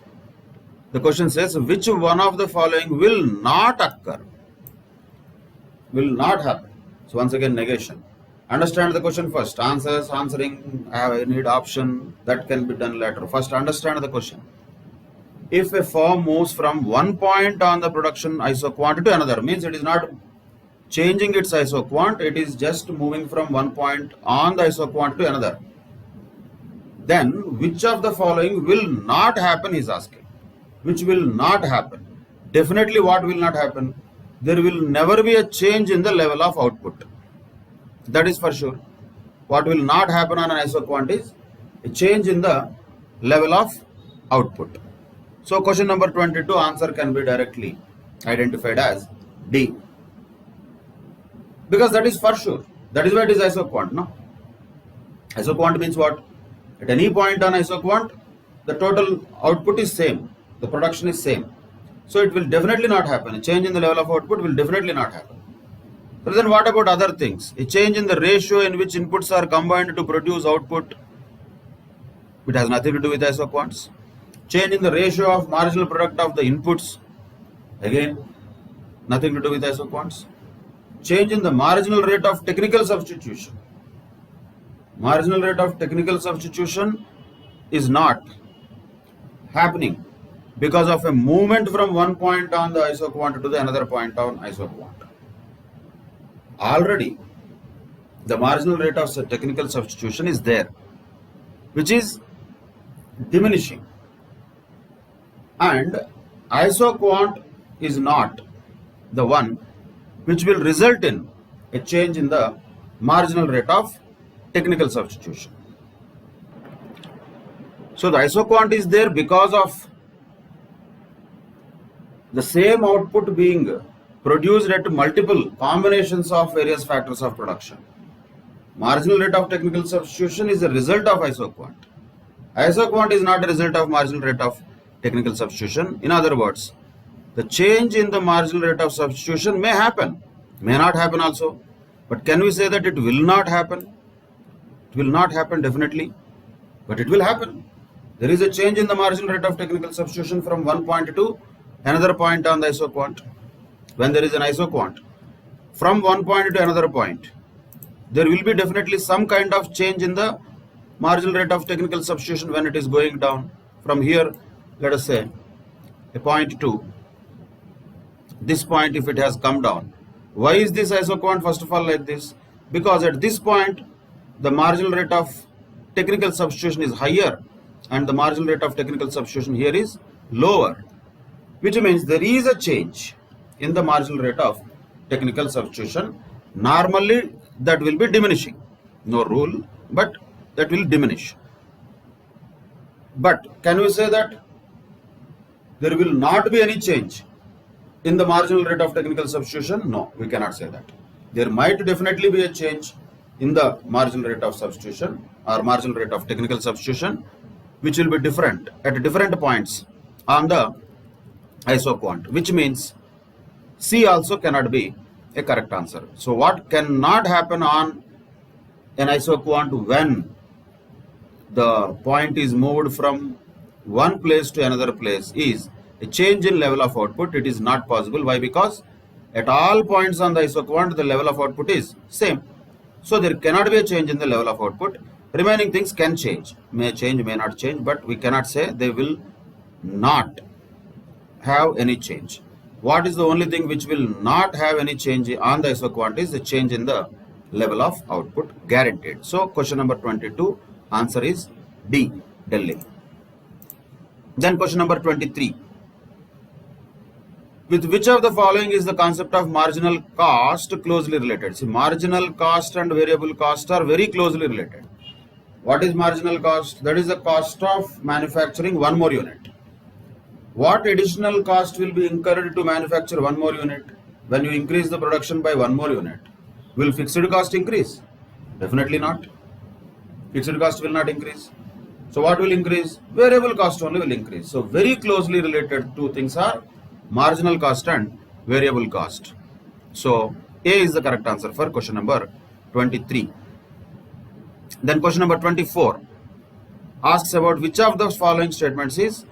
the question says which one of the following will not occur? Will not happen. So once again negation. Understand the question first. Answering, I need option, that can be done later. First understand the question. If a firm moves from one point on the production isoquant to another, means it is not changing its isoquant, it is just moving from one point on the isoquant to another. Then which of the following will not happen, he is asking. Which will not happen? Definitely what will not happen? There will never be a change in the level of output. That is for sure. What will not happen on an isoquant is a change in the level of output. So question number 22 answer can be directly identified as D. Because that is for sure. That is why it is isoquant, no? Isoquant means what? At any point on isoquant, the total output is same. The production is same. So it will definitely not happen. A change in the level of output will definitely not happen. So then what about other things? A change in the ratio in which inputs are combined to produce output. It has nothing to do with isoquants. Change in the ratio of marginal product of the inputs. Again, nothing to do with isoquants. Change in the marginal rate of technical substitution. Marginal rate of technical substitution is not happening because of a movement from one point on the isoquant to the another point on isoquant. Already the marginal rate of technical substitution is there, which is diminishing, and isoquant is not the one which will result in a change in the marginal rate of technical substitution. So the isoquant is there because of the same output being produced at multiple combinations of various factors of production. Marginal rate of technical substitution is a result of isoquant. Isoquant is not a result of marginal rate of technical substitution. In other words, the change in the marginal rate of substitution may happen, may not happen also. But can we say that it will not happen? It will not happen definitely, but it will happen. There is a change in the marginal rate of technical substitution from one point to another point on the isoquant. When there is an isoquant, from one point to another point, there will be definitely some kind of change in the marginal rate of technical substitution when it is going down. From here, let us say a point to this point if it has come down. Why is this isoquant first of all like this? Because at this point the marginal rate of technical substitution is higher and the marginal rate of technical substitution here is lower, which means there is a change in the marginal rate of technical substitution. Normally that will be diminishing, no rule, but that will diminish. But can we say that there will not be any change in the marginal rate of technical substitution? No, we cannot say that. There might definitely be a change in the marginal rate of substitution or marginal rate of technical substitution, which will be different at different points on the isoquant, which means C also cannot be a correct answer. So what cannot happen on an isoquant when the point is moved from one place to another place is a change in level of output. It is not possible. Why? Because at all points on the isoquant the level of output is same. So there cannot be a change in the level of output. Remaining things can change, may not change, but we cannot say they will not have any change. What is the only thing which will not have any change on the isoquant is the change in the level of output, guaranteed. So question number 22, answer is D, Delhi. Then question number 23. With which of the following is the concept of marginal cost closely related? See, marginal cost and variable cost are very closely related. What is marginal cost? That is the cost of manufacturing one more unit. What additional cost will be incurred to manufacture one more unit? When you increase the production by one more unit, will fixed cost increase? Definitely not. Fixed cost will not increase. So what will increase? Variable cost only will increase. So very closely related two things are marginal cost and variable cost. So A is the correct answer for question number 23. Then question number 24 asks about which of the following statements is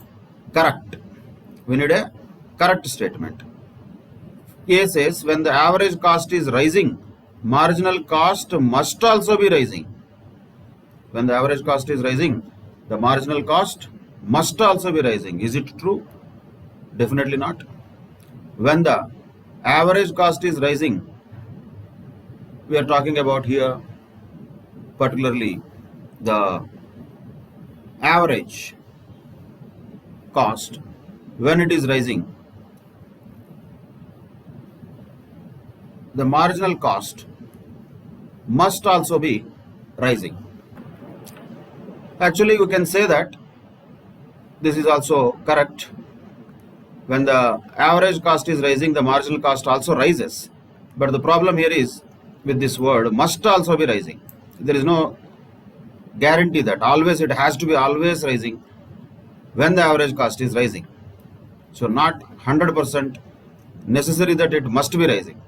correct. We need a correct statement. A says when the average cost is rising, marginal cost must also be rising. When the average cost is rising, the marginal cost must also be rising. Is it true? Definitely not. When the average cost is rising, we are talking about here particularly the average cost. When it is rising, the marginal cost must also be rising. Actually, you can say that this is also correct. When the average cost is rising, the marginal cost also rises. But the problem here is with this word must also be rising. There is no guarantee that always it has to be always rising when the average cost is rising. So not 100% necessary that it must be rising.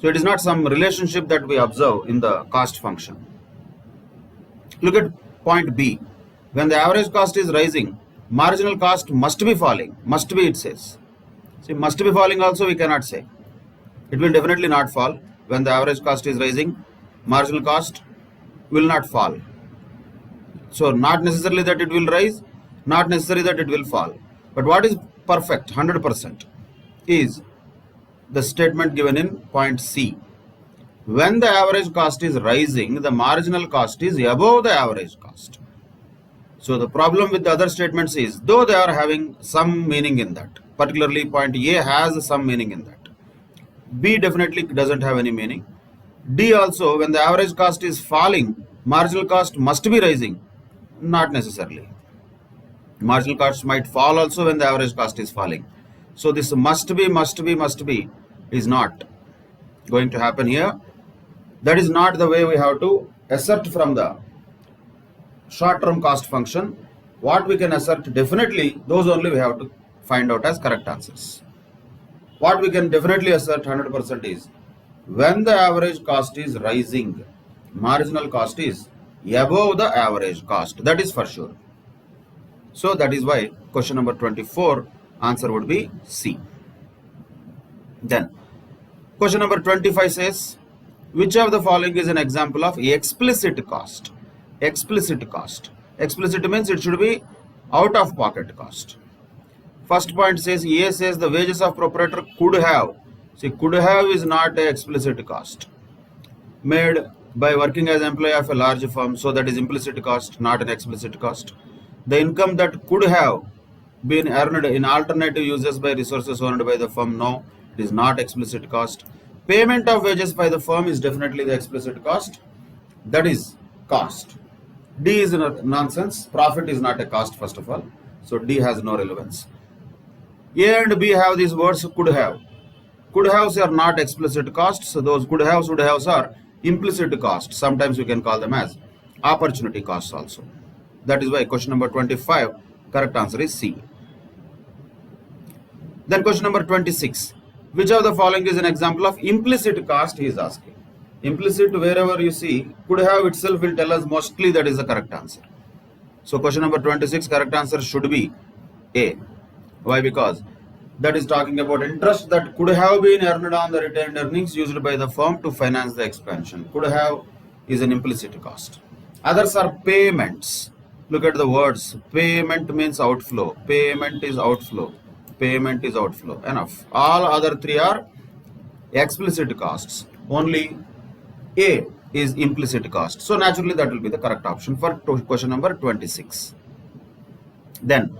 So it is not some relationship that we observe in the cost function. Look at point B. When the average cost is rising, marginal cost must be falling. Must be, it says. See, must be falling also we cannot say. It will definitely not fall. When the average cost is rising, marginal cost will not fall. So not necessarily that it will rise, not necessarily that it will fall. But what is perfect, 100%, is the statement given in point C. When the average cost is rising, the marginal cost is above the average cost. So the problem with the other statements is, though they are having some meaning in that, particularly point A has some meaning in that. B definitely doesn't have any meaning. D also, when the average cost is falling, marginal cost must be rising. Not necessarily. Marginal cost might fall also when the average cost is falling. So this must be is not going to happen here. That is not the way we have to assert from the short-term cost function. What we can assert definitely, those only we have to find out as correct answers. What we can definitely assert 100% is when the average cost is rising, marginal cost is above the average cost. That is for sure. So that is why question number 24 answer would be C. Then question number 25 says, which of the following is an example of explicit cost? Explicit cost. Explicit means it should be out of pocket cost. First point says A says the wages of proprietor could have. See, could have is not a explicit cost made by working as employee of a large firm, so that is implicit cost, not an explicit cost. The income that could have been earned in alternative uses by resources owned by the firm, no, it is not explicit cost. Payment of wages by the firm is definitely the explicit cost, that is cost. D is nonsense. Profit is not a cost, first of all, so D has no relevance. A and B have these words could have. Could haves are not explicit costs, so those could haves, would haves are implicit costs. Sometimes we can call them as opportunity costs also. That is why question number 25, correct answer is C. Then question number 26, which of the following is an example of implicit cost, he is asking. Implicit, wherever you see, could have itself will tell us mostly that is the correct answer. So question number 26, correct answer should be A. Why? Because that is talking about interest that could have been earned on the retained earnings used by the firm to finance the expansion. Could have is an implicit cost. Others are payments. Look at the words. Payment means outflow. Payment is outflow. Payment is outflow. Enough. All other three are explicit costs. Only A is implicit cost. So naturally that will be the correct option for question number 26. Then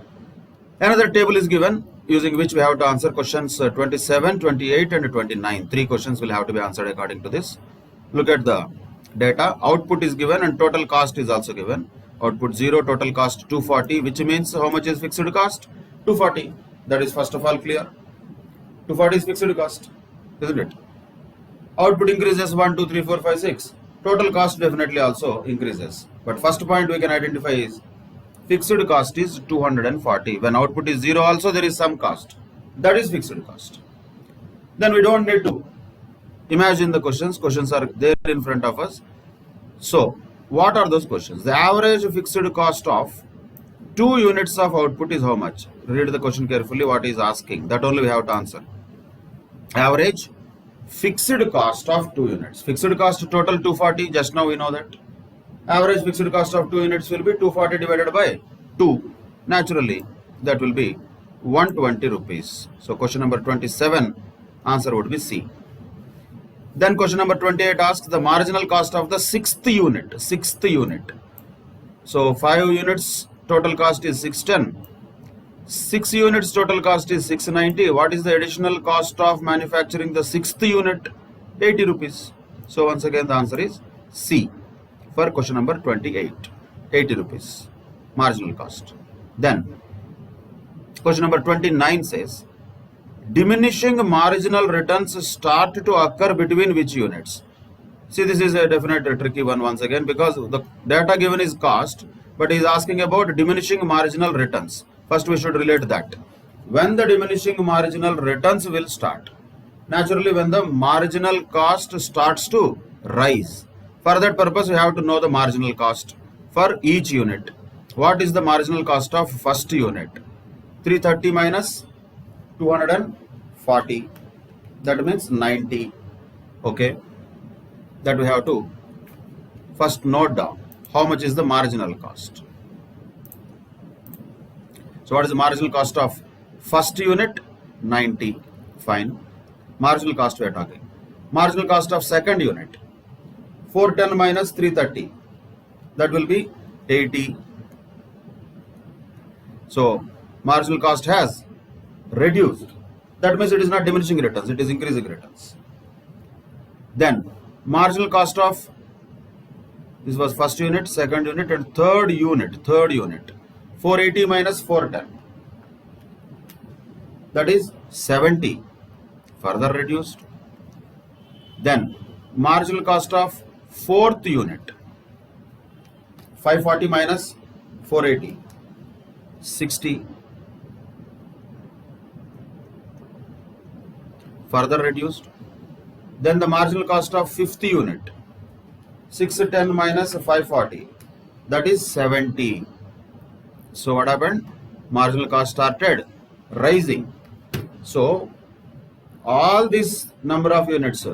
another table is given using which we have to answer questions 27, 28 and 29. Three questions will have to be answered according to this. Look at the data. Output is given and total cost is also given. Output 0, total cost 240, which means how much is fixed cost? 240. That is first of all clear. 240 is fixed cost, isn't it? Output increases 1, 2, 3, 4, 5, 6. Total cost definitely also increases. But first point we can identify is fixed cost is 240. When output is 0 also there is some cost. That is fixed cost. Then we don't need to imagine the questions. Questions are there in front of us. So what are those questions? The average fixed cost of 2 units of output is how much? Read the question carefully what is asking. That only we have to answer. Average fixed cost of 2 units. Fixed cost total 240. Just now we know that. Average fixed cost of 2 units will be 240 divided by 2. Naturally, that will be 120 rupees. So question number 27, answer would be C. Then question number 28 asks the marginal cost of the 6th unit. 6th unit. So 5 units total cost is 610. 6 units total cost is 690. What is the additional cost of manufacturing the 6th unit? 80 rupees. So once again the answer is C. For question number 28, 80 rupees marginal cost. Then question number 29 says diminishing marginal returns start to occur between which units? See, this is a definite tricky one once again because the data given is cost, but he is asking about diminishing marginal returns. First we should relate that. When the diminishing marginal returns will start? Naturally when the marginal cost starts to rise. For that purpose, we have to know the marginal cost for each unit. What is the marginal cost of first unit? 330 minus 240. That means 90. Okay. That we have to first note down. How much is the marginal cost? So what is the marginal cost of first unit? 90. Fine. Marginal cost we are talking. Marginal cost of second unit. 410 minus 330, that will be 80. So marginal cost has reduced. That means it is not diminishing returns, it is increasing returns. Then marginal cost of, this was first unit, second unit and third unit. 480 minus 410, that is 70, further reduced. Then marginal cost of fourth unit, 540 minus 480, 60, further reduced. Then the marginal cost of fifth unit, 610 minus 540, that is 70. So what happened? Marginal cost started rising. So all this number of units,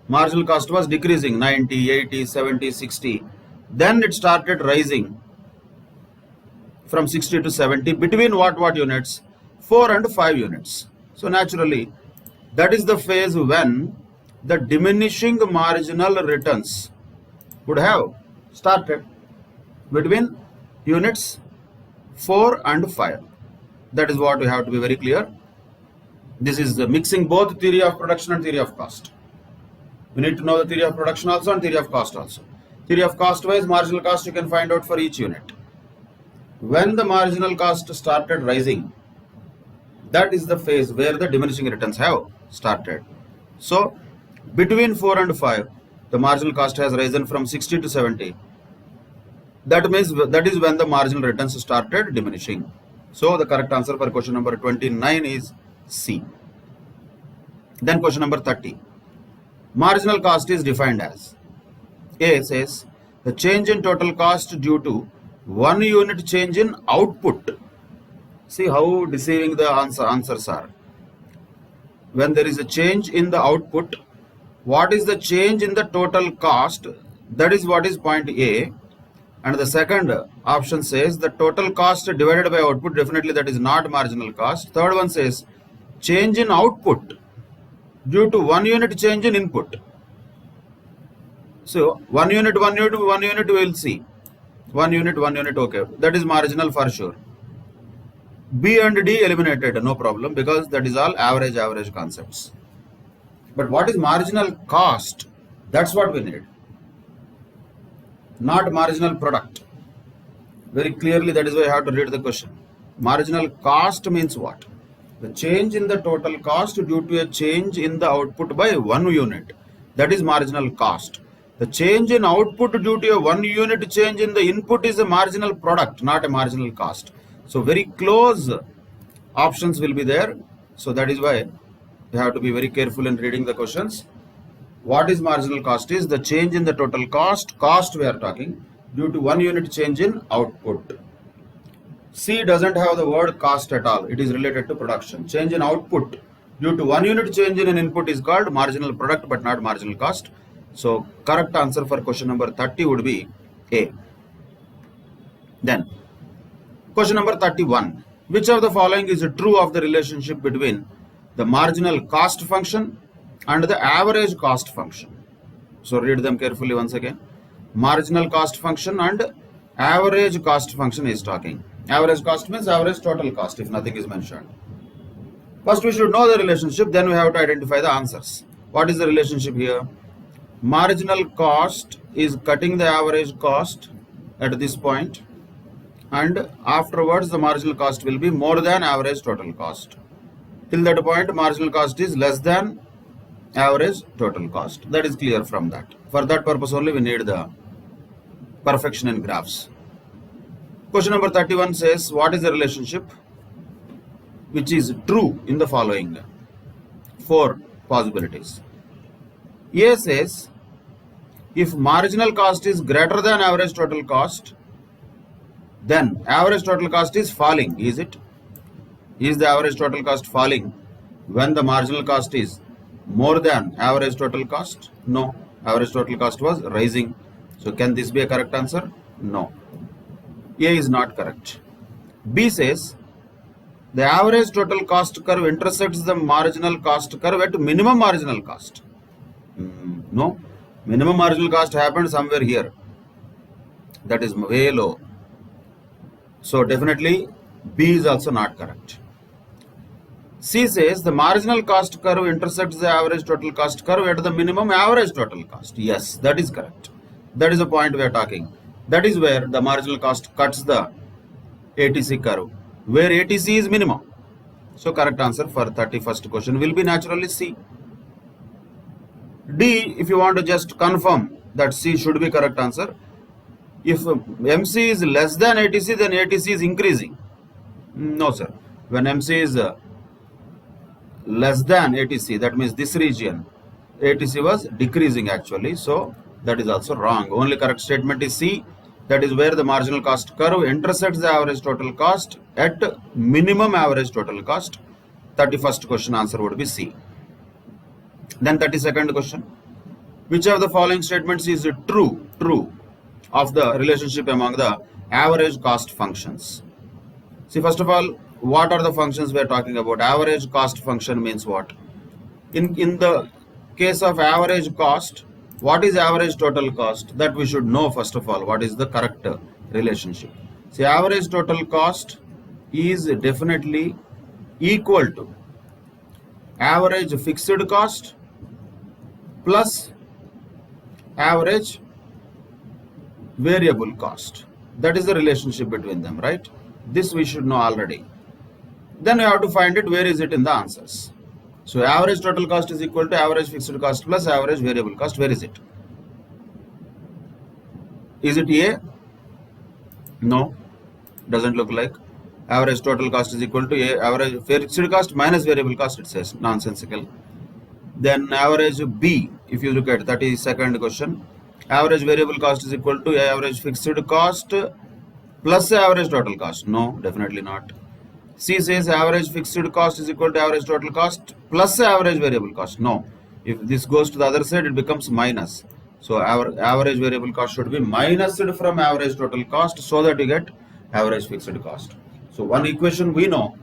marginal cost was decreasing, 90, 80, 70, 60. Then it started rising from 60 to 70. Between what units? 4 and 5 units. So naturally, that is the phase when the diminishing marginal returns would have started between units 4 and 5. That is what we have to be very clear. This is mixing both theory of production and theory of cost. We need to know the theory of production also and theory of cost also. Theory of cost wise, marginal cost you can find out for each unit. When the marginal cost started rising, that is the phase where the diminishing returns have started. So between 4 and 5, the marginal cost has risen from 60 to 70. That means that is when the marginal returns started diminishing. So the correct answer for question number 29 is C. Then question number 30. Marginal cost is defined as, A says the change in total cost due to 1 unit change in output. See how deceiving the answers are. When there is a change in the output, what is the change in the total cost? That is what is point A. And the second option says the total cost divided by output, definitely that is not marginal cost. Third one says change in output due to 1 unit change in input. So 1 unit, we will see. 1 unit, okay. That is marginal for sure. B and D eliminated, no problem, because that is all average concepts. But what is marginal cost? That's what we need. Not marginal product. Very clearly, that is why I have to read the question. Marginal cost means what? The change in the total cost due to a change in the output by 1 unit. That is marginal cost. The change in output due to a 1 unit change in the input is a marginal product, not a marginal cost. So very close options will be there. So that is why you have to be very careful in reading the questions. What is marginal cost is the change in the total cost we are talking, due to 1 unit change in output. C doesn't have the word cost at all. It is related to production. Change in output due to 1 unit change in an input is called marginal product but not marginal cost. So correct answer for question number 30 would be A. Then question number 31. Which of the following is true of the relationship between the marginal cost function and the average cost function? So read them carefully once again. Marginal cost function and average cost function is talking. Average cost means average total cost if nothing is mentioned. First we should know the relationship, then we have to identify the answers. What is the relationship here? Marginal cost is cutting the average cost at this point, and afterwards the marginal cost will be more than average total cost. Till that point marginal cost is less than average total cost. That is clear from that. For that purpose only we need the perfection in graphs. Question number 31 says what is the relationship which is true in the following 4 possibilities. A says if marginal cost is greater than average total cost, then average total cost is falling. Is it? Is the average total cost falling when the marginal cost is more than average total cost? No. Average total cost was rising. So can this be a correct answer? No. A is not correct. B says the average total cost curve intersects the marginal cost curve at minimum marginal cost. No. Minimum marginal cost happened somewhere here. That is way low. So definitely B is also not correct. C says the marginal cost curve intersects the average total cost curve at the minimum average total cost. Yes, that is correct. That is the point we are talking. That is where the marginal cost cuts the ATC curve, where ATC is minimum. So correct answer for 31st question will be naturally C. D, if you want to just confirm that C should be correct answer. If MC is less than ATC, then ATC is increasing. No sir. When MC is less than ATC, that means this region, ATC was decreasing actually. So that is also wrong. Only correct statement is C. That is where the marginal cost curve intersects the average total cost at minimum average total cost. 31st question answer would be C. Then 32nd question. Which of the following statements is true of the relationship among the average cost functions? See, first of all, what are the functions we are talking about? Average cost function means what? In the case of average cost, what is average total cost? That we should know first of all. What is the correct relationship? See, average total cost is definitely equal to average fixed cost plus average variable cost. That is the relationship between them, right? This we should know already. Then we have to find it, where is it in the answers. So average total cost is equal to average fixed cost plus average variable cost. Where is it? Is it A? No, doesn't look like. Average total cost is equal to A, average fixed cost minus variable cost, it says, nonsensical. Then average B, if you look at 32nd question, average variable cost is equal to average fixed cost plus average total cost. No, definitely not. C says average fixed cost is equal to average total cost plus average variable cost. No, if this goes to the other side, it becomes minus. So our average variable cost should be minused from average total cost so that you get average fixed cost. So one equation we know,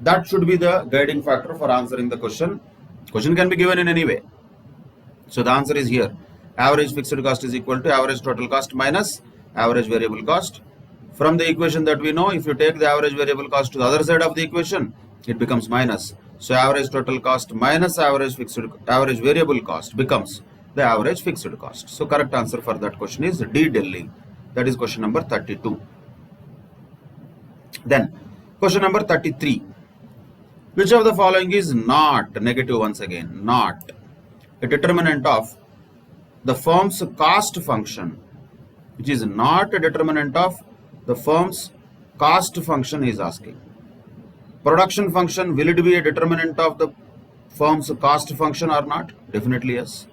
that should be the guiding factor for answering the question. Question can be given in any way. So the answer is here. Average fixed cost is equal to average total cost minus average variable cost. From the equation that we know, if you take the average variable cost to the other side of the equation, it becomes minus. So average total cost minus average variable cost becomes the average fixed cost. So correct answer for that question is D, Delhi. That is question number 32. Then question number 33. Which of the following is not, negative once again, not a determinant of the firm's cost function? Which is not a determinant of the firm's cost function, he is asking. Production function, will it be a determinant of the firm's cost function or not? Definitely yes.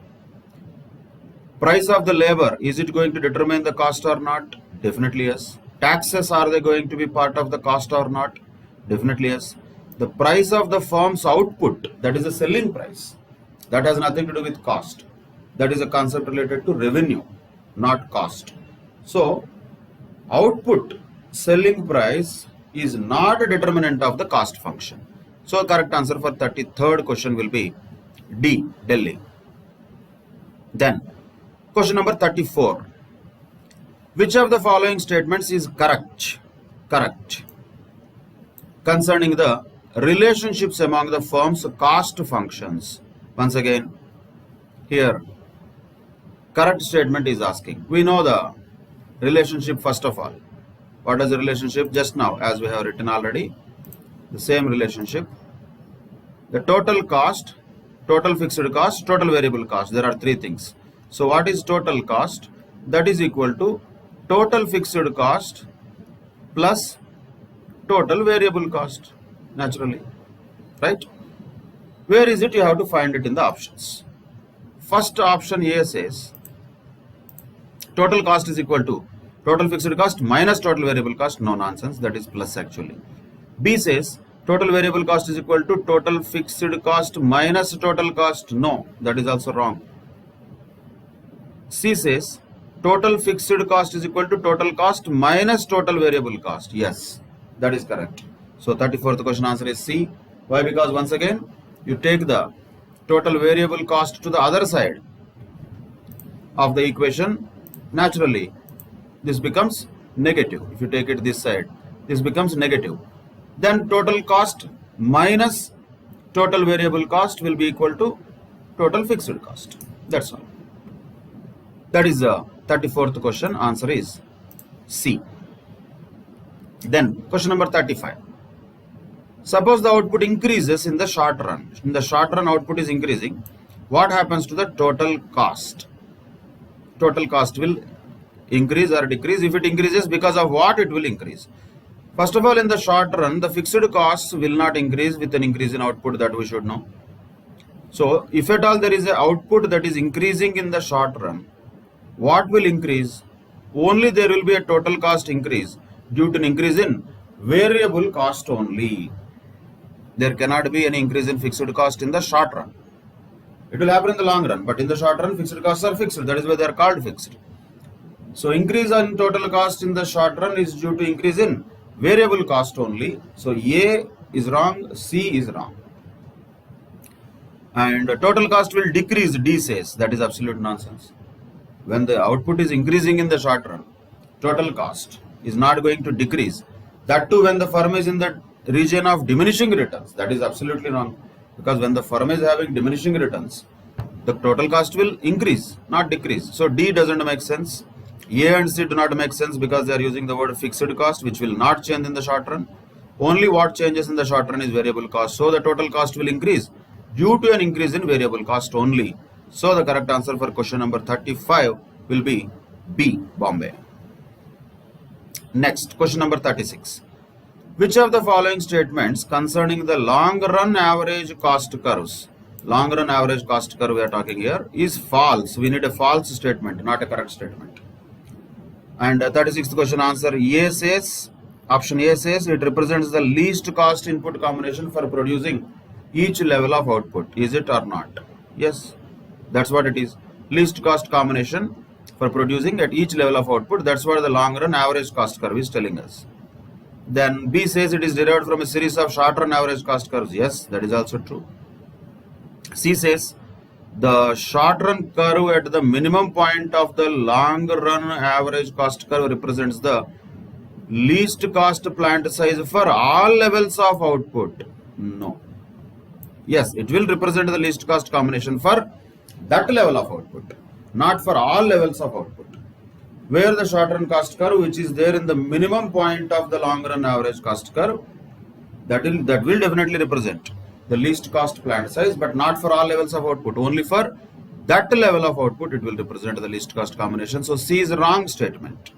Price of the labor, is it going to determine the cost or not? Definitely yes. Taxes, are they going to be part of the cost or not? Definitely yes. The price of the firm's output, that is the selling price, that has nothing to do with cost. That is a concept related to revenue, not cost. So output, selling price is not a determinant of the cost function. So correct answer for 33rd question will be D, Delhi. Then question number 34. Which of the following statements is correct concerning the relationships among the firm's cost functions? Once again, here correct statement is asking. We know the relationship first of all. What is the relationship? Just now, as we have written already, the same relationship. The total cost, total fixed cost, total variable cost. There are three things. So what is total cost? That is equal to total fixed cost plus total variable cost, naturally, right? Where is it? You have to find it in the options. First option A says total cost is equal to total fixed cost minus total variable cost. No, nonsense, that is plus actually. B says total variable cost is equal to total fixed cost minus total cost. No, that is also wrong. C says total fixed cost is equal to total cost minus total variable cost. Yes, that is correct. So 34th question answer is C. Why? Because once again, you take the total variable cost to the other side of the equation, naturally this becomes negative. If you take it this side, this becomes negative. Then total cost minus total variable cost will be equal to total fixed cost. That's all. That is the 34th question. Answer is C. Then question number 35. Suppose the output increases in the short run. In the short run, output is increasing. What happens to the total cost? Total cost will increase or decrease. If it increases, because of what it will increase? First of all, in the short run, the fixed costs will not increase with an increase in output, that we should know. So if at all there is an output that is increasing in the short run, what will increase? Only there will be a total cost increase due to an increase in variable cost only. There cannot be any increase in fixed cost in the short run. It will happen in the long run, but in the short run, fixed costs are fixed. That is why they are called fixed. So increase in total cost in the short run is due to increase in variable cost only. So A is wrong, C is wrong. And total cost will decrease, D says. That is absolute nonsense. When the output is increasing in the short run, total cost is not going to decrease. That too when the firm is in the region of diminishing returns. That is absolutely wrong. Because when the firm is having diminishing returns, the total cost will increase, not decrease. So D doesn't make sense. A and C do not make sense because they are using the word fixed cost, which will not change in the short run. Only what changes in the short run is variable cost. So the total cost will increase due to an increase in variable cost only. So the correct answer for question number 35 will be B, Bombay. Next, question number 36. Which of the following statements concerning the long run average cost curves, long run average cost curve we are talking here, is false? We need a false statement, not a correct statement. And 36th question answer, A says, option A says it represents the least cost input combination for producing each level of output. Is it or not? Yes, that's what it is. Least cost combination for producing at each level of output. That's what the long run average cost curve is telling us. Then B says it is derived from a series of short run average cost curves. Yes, that is also true. C says the short run curve at the minimum point of the long run average cost curve represents the least cost plant size for all levels of output. No. Yes, it will represent the least cost combination for that level of output, not for all levels of output. Where the short run cost curve, which is there in the minimum point of the long run average cost curve, that will definitely represent the least cost plant size, but not for all levels of output. Only for that level of output it will represent the least cost combination. So C is a wrong statement.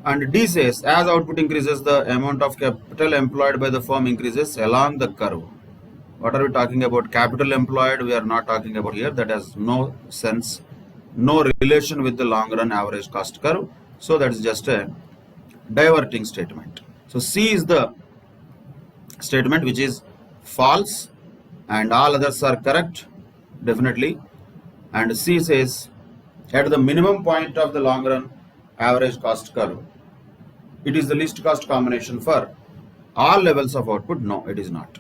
And D says as output increases, the amount of capital employed by the firm increases along the curve. What are we talking about? Capital employed we are not talking about here. That has no sense, no relation with the long run average cost curve. So that is just a diverting statement. So C is the statement which is false and all others are correct, definitely. And C says at the minimum point of the long run average cost curve, it is the least cost combination for all levels of output. No, it is not.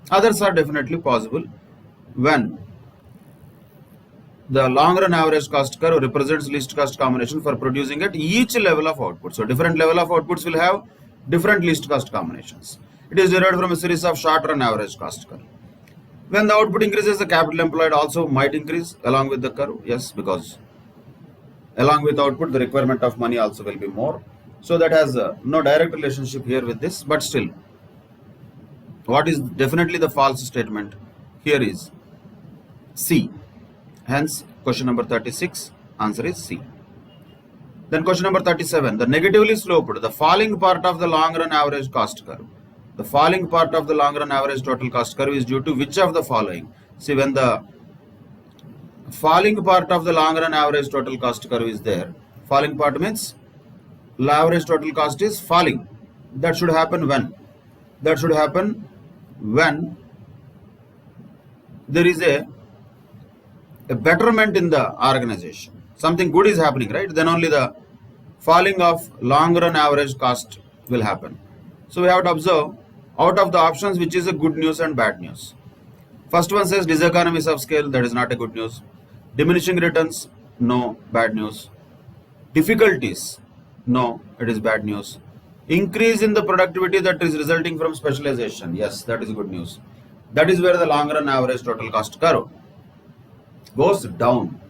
Others are definitely possible when the long run average cost curve represents least cost combination for producing at each level of output. So different level of outputs will have different least cost combinations. It is derived from a series of short run average cost curve. When the output increases, the capital employed also might increase along with the curve. Yes, because along with output, the requirement of money also will be more. So that has no direct relationship here with this, but still, what is definitely the false statement here is C. Hence, question number 36, answer is C. Then question number 37, the negatively sloped, the falling part of the long run average cost curve. The falling part of the long run average total cost curve is due to which of the following? See, when the falling part of the long run average total cost curve is there, falling part means average total cost is falling. That should happen when? That should happen when there is a betterment in the organization. Something good is happening, right? Then only the falling of long run average cost will happen. So we have to observe out of the options which is a good news and bad news. First one says diseconomies of scale, that is not a good news. Diminishing returns, no, bad news. Difficulties, no, it is bad news. Increase in the productivity that is resulting from specialization, yes, that is good news. That is where the long run average total cost curve goes down.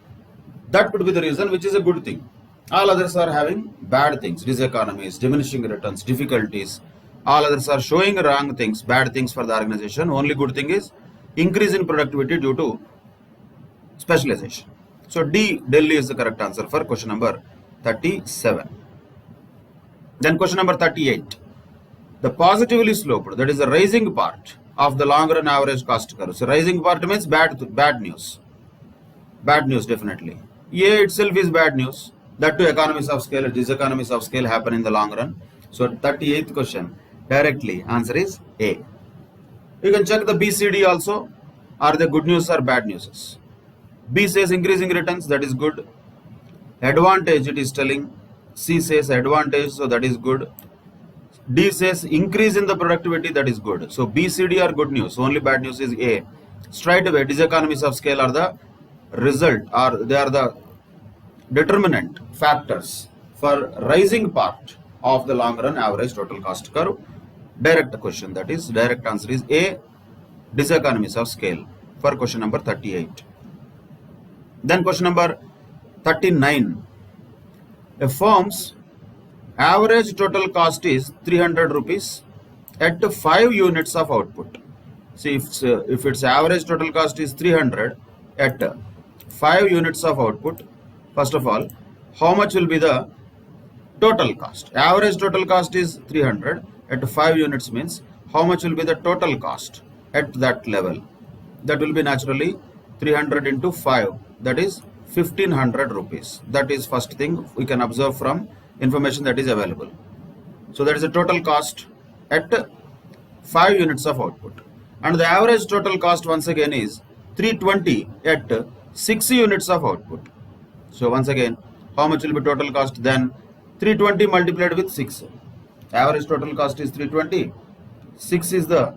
That could be the reason, which is a good thing. All others are having bad things, diseconomies, diminishing returns, difficulties. All others are showing wrong things, bad things for the organization. Only good thing is increase in productivity due to specialization. So D, Delhi is the correct answer for question number 37. Then question number 38. The positively sloped, that is the rising part of the long run average cost curve. So rising part means bad news. Bad news definitely. A itself is bad news. That too economies of scale, diseconomies of scale happen in the long run. So 38th question, directly answer is A. You can check the B, C, D also. Are they good news or bad news? B says increasing returns, that is good. Advantage it is telling. C says advantage, so that is good. D says increase in the productivity, that is good. So B, C, D are good news. Only bad news is A. Straight away, diseconomies of scale are the result, or they are the determinant factors for rising part of the long run average total cost curve. Direct question, that is direct answer is A, diseconomies of scale, for question number 38. Then question number 39. A firm's average total cost is 300 rupees at 5 units of output. See, if its average total cost is 300 at 5 units of output, first of all, how much will be the total cost? Average total cost is 300 at 5 units means how much will be the total cost at that level? That will be naturally 300 into 5, that is 1500 rupees. That is first thing we can observe from information that is available. So that is the total cost at 5 units of output. And the average total cost once again is 320 at 6 units of output. So once again, how much will be total cost? Then 320 multiplied with 6. Average total cost is 320. 6 is the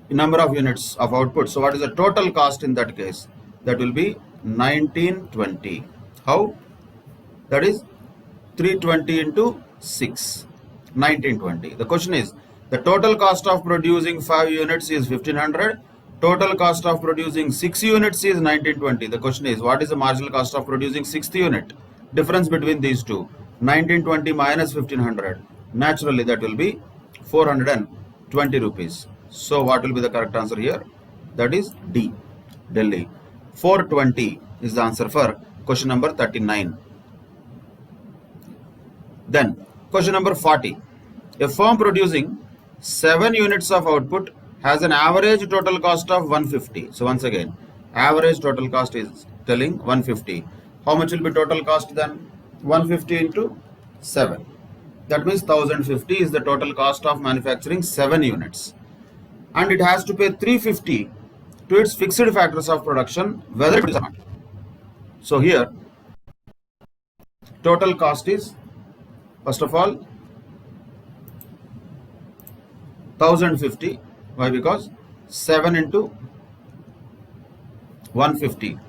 number of units of output. So what is the total cost in that case? That will be 1920. How? That is 320 into 6. 1920. The question is, the total cost of producing 5 units is 1500. Total cost of producing 6 units is 1920. The question is, what is the marginal cost of producing 6th unit? Difference between these two, 1920 minus 1500. Naturally, that will be 420 rupees. So, what will be the correct answer here? That is D, Delhi. 420 is the answer for question number 39. Then, question number 40. A firm producing 7 units of output has an average total cost of 150. So once again, average total cost is telling 150. How much will be total cost then? 150 into 7. That means 1050 is the total cost of manufacturing 7 units. And it has to pay 350 to its fixed factors of production, whether it is or not. So here, total cost is, first of all, 1050. Why? Because 7 into 150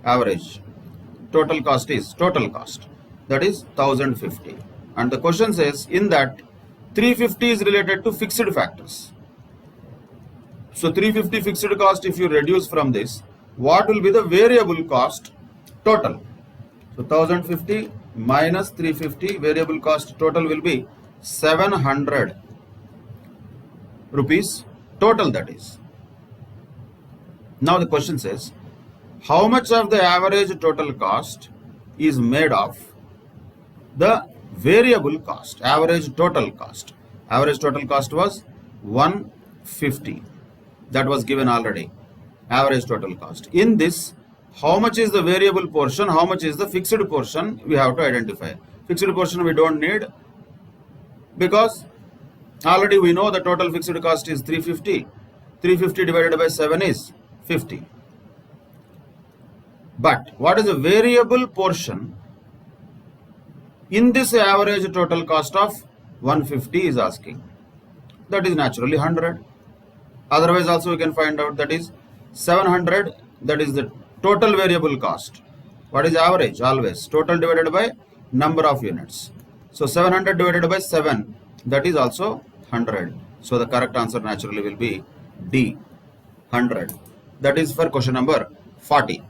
average total cost is total cost, that is 1050. And the question says in that 350 is related to fixed factors. So 350 fixed cost, if you reduce from this, what will be the variable cost total? So 1050 minus 350, variable cost total will be 700 rupees total, that is. Now the question says, how much of the average total cost is made of the variable cost, average total cost? Average total cost was 150. That was given already, average total cost. In this, how much is the variable portion, how much is the fixed portion, we have to identify. Fixed portion we don't need, because already we know the total fixed cost is 350. 350 divided by 7 is 50. But what is the variable portion in this average total cost of 150 is asking? That is naturally 100. Otherwise also we can find out, that is 700, that is the total variable cost. What is average? Always total divided by number of units. So 700 divided by 7, that is also 100. So the correct answer naturally will be D, 100. That is for question number 40.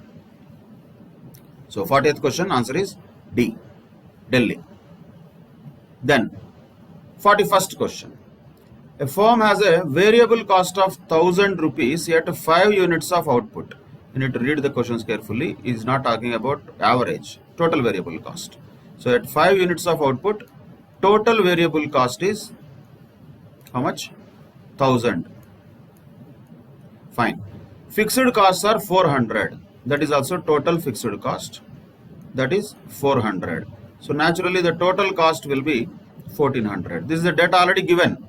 So 40th question answer is D, Delhi. Then 41st question. A firm has a variable cost of 1000 rupees at 5 units of output. You need to read the questions carefully. It is not talking about average, total variable cost. So at 5 units of output, total variable cost is how much? 1000. Fine. Fixed costs are 400. That is also total fixed cost. That is 400. So naturally the total cost will be 1400. This is the data already given.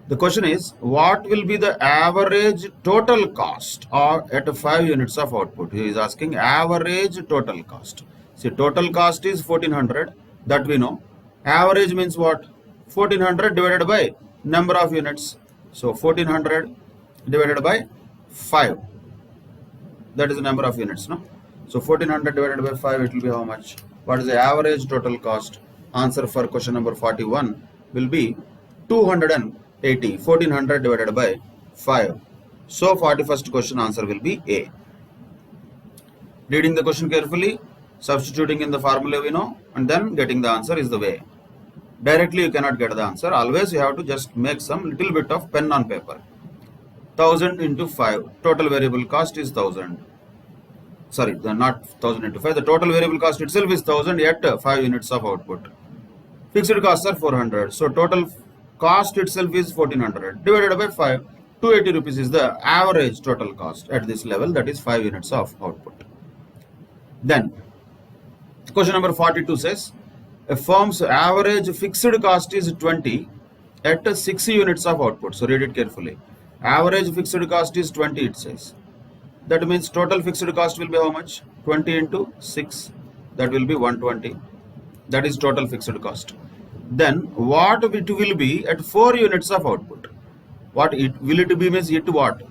The question is, what will be the average total cost at 5 units of output? He is asking average total cost. See, total cost is 1400, that we know. Average means what? 1400 divided by number of units. So 1400 divided by 5. That is the number of units, no? So 1400 divided by 5, it will be how much? What is the average total cost? Answer for question number 41 will be 280. 1400 divided by 5. So 41st question answer will be A. Reading the question carefully, substituting in the formula we know, and then getting the answer is the way. Directly you cannot get the answer. Always you have to just make some little bit of pen on paper. 1000 into 5. Total variable cost is 1000. Sorry, not 1000 into 5. The total variable cost itself is 1000, yet 5 units of output. Fixed costs are 400. So total cost itself is 1400. Divided by 5, 280 rupees is the average total cost at this level, that is 5 units of output. Then, question number 42 says, a firm's average fixed cost is 20 at 6 units of output. So read it carefully. Average fixed cost is 20, it says. That means total fixed cost will be how much? 20 into 6. That will be 120. That is total fixed cost. Then what it will be at 4 units of output? What it will it be means it what?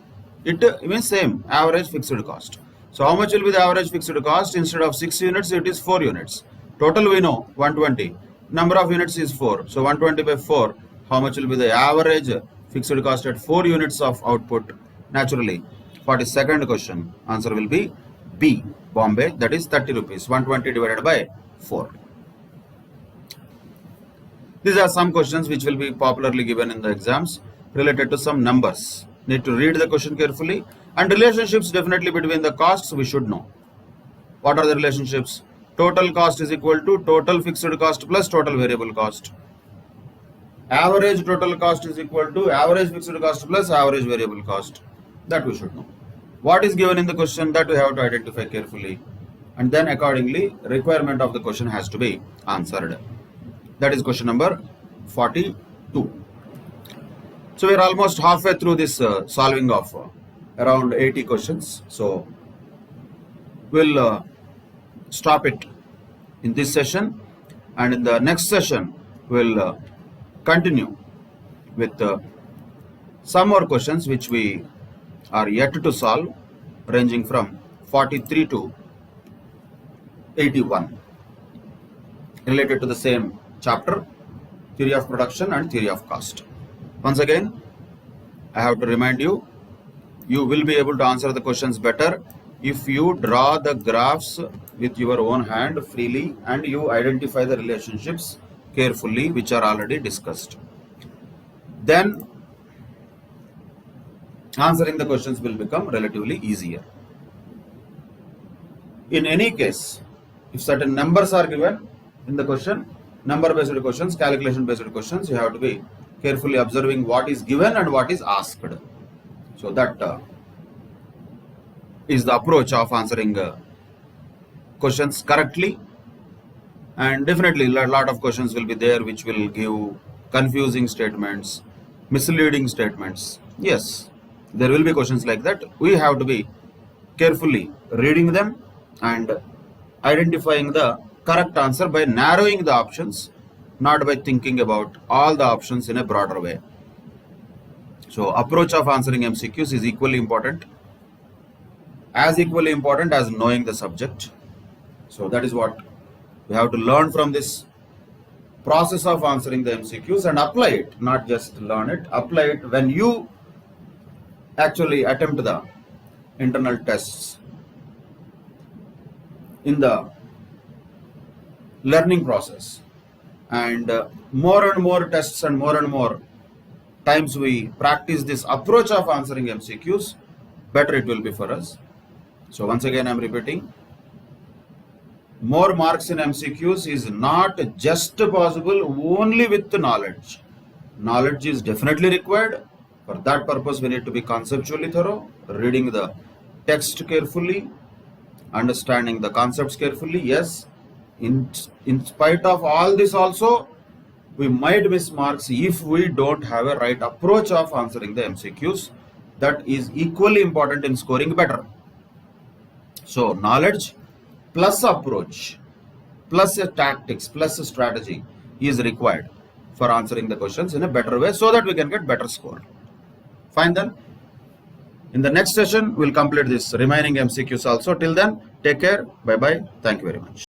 It means same average fixed cost. So how much will be the average fixed cost? Instead of 6 units, it is 4 units. Total we know 120. Number of units is 4. So 120 by 4. How much will be the average fixed cost at 4 units of output? Naturally, 42nd question answer will be B, Bombay. That is 30 rupees. 120 divided by 4. These are some questions which will be popularly given in the exams related to some numbers. Need to read the question carefully. And relationships definitely between the costs we should know. What are the relationships? Total cost is equal to total fixed cost plus total variable cost. Average total cost is equal to average fixed cost plus average variable cost. That we should know. What is given in the question, that we have to identify carefully. And then accordingly, requirement of the question has to be answered. That is question number 42. So we are almost halfway through this solving of around 80 questions. So we'll stop it in this session, and in the next session we'll continue with some more questions which we are yet to solve, ranging from 43 to 81, related to the same chapter, theory of production and theory of cost. Once again, I have to remind you, you will be able to answer the questions better if you draw the graphs with your own hand freely and you identify the relationships carefully which are already discussed. Then answering the questions will become relatively easier. In any case, if certain numbers are given in the question, number based questions, calculation based questions, you have to be carefully observing what is given and what is asked. So that is the approach of answering questions correctly. And definitely a lot of questions will be there which will give confusing statements, misleading statements. Yes, there will be questions like that. We have to be carefully reading them and identifying the correct answer by narrowing the options, not by thinking about all the options in a broader way. So approach of answering MCQs is equally important as knowing the subject. So that is what we have to learn from this process of answering the MCQs and apply it, not just learn it, apply it when you actually attempt the internal tests in the learning process. And more and more tests and more times we practice this approach of answering MCQs, better it will be for us. So once again I am repeating, more marks in MCQs is not just possible only with knowledge. Knowledge is definitely required. For that purpose we need to be conceptually thorough, reading the text carefully, understanding the concepts carefully. Yes, in spite of all this also, we might miss marks if we don't have a right approach of answering the MCQs. That is equally important in scoring better. So knowledge plus approach plus a tactics plus a strategy is required for answering the questions in a better way so that we can get better score. Fine then. In the next session, we'll complete this remaining MCQs also. Till then, take care. Bye bye. Thank you very much.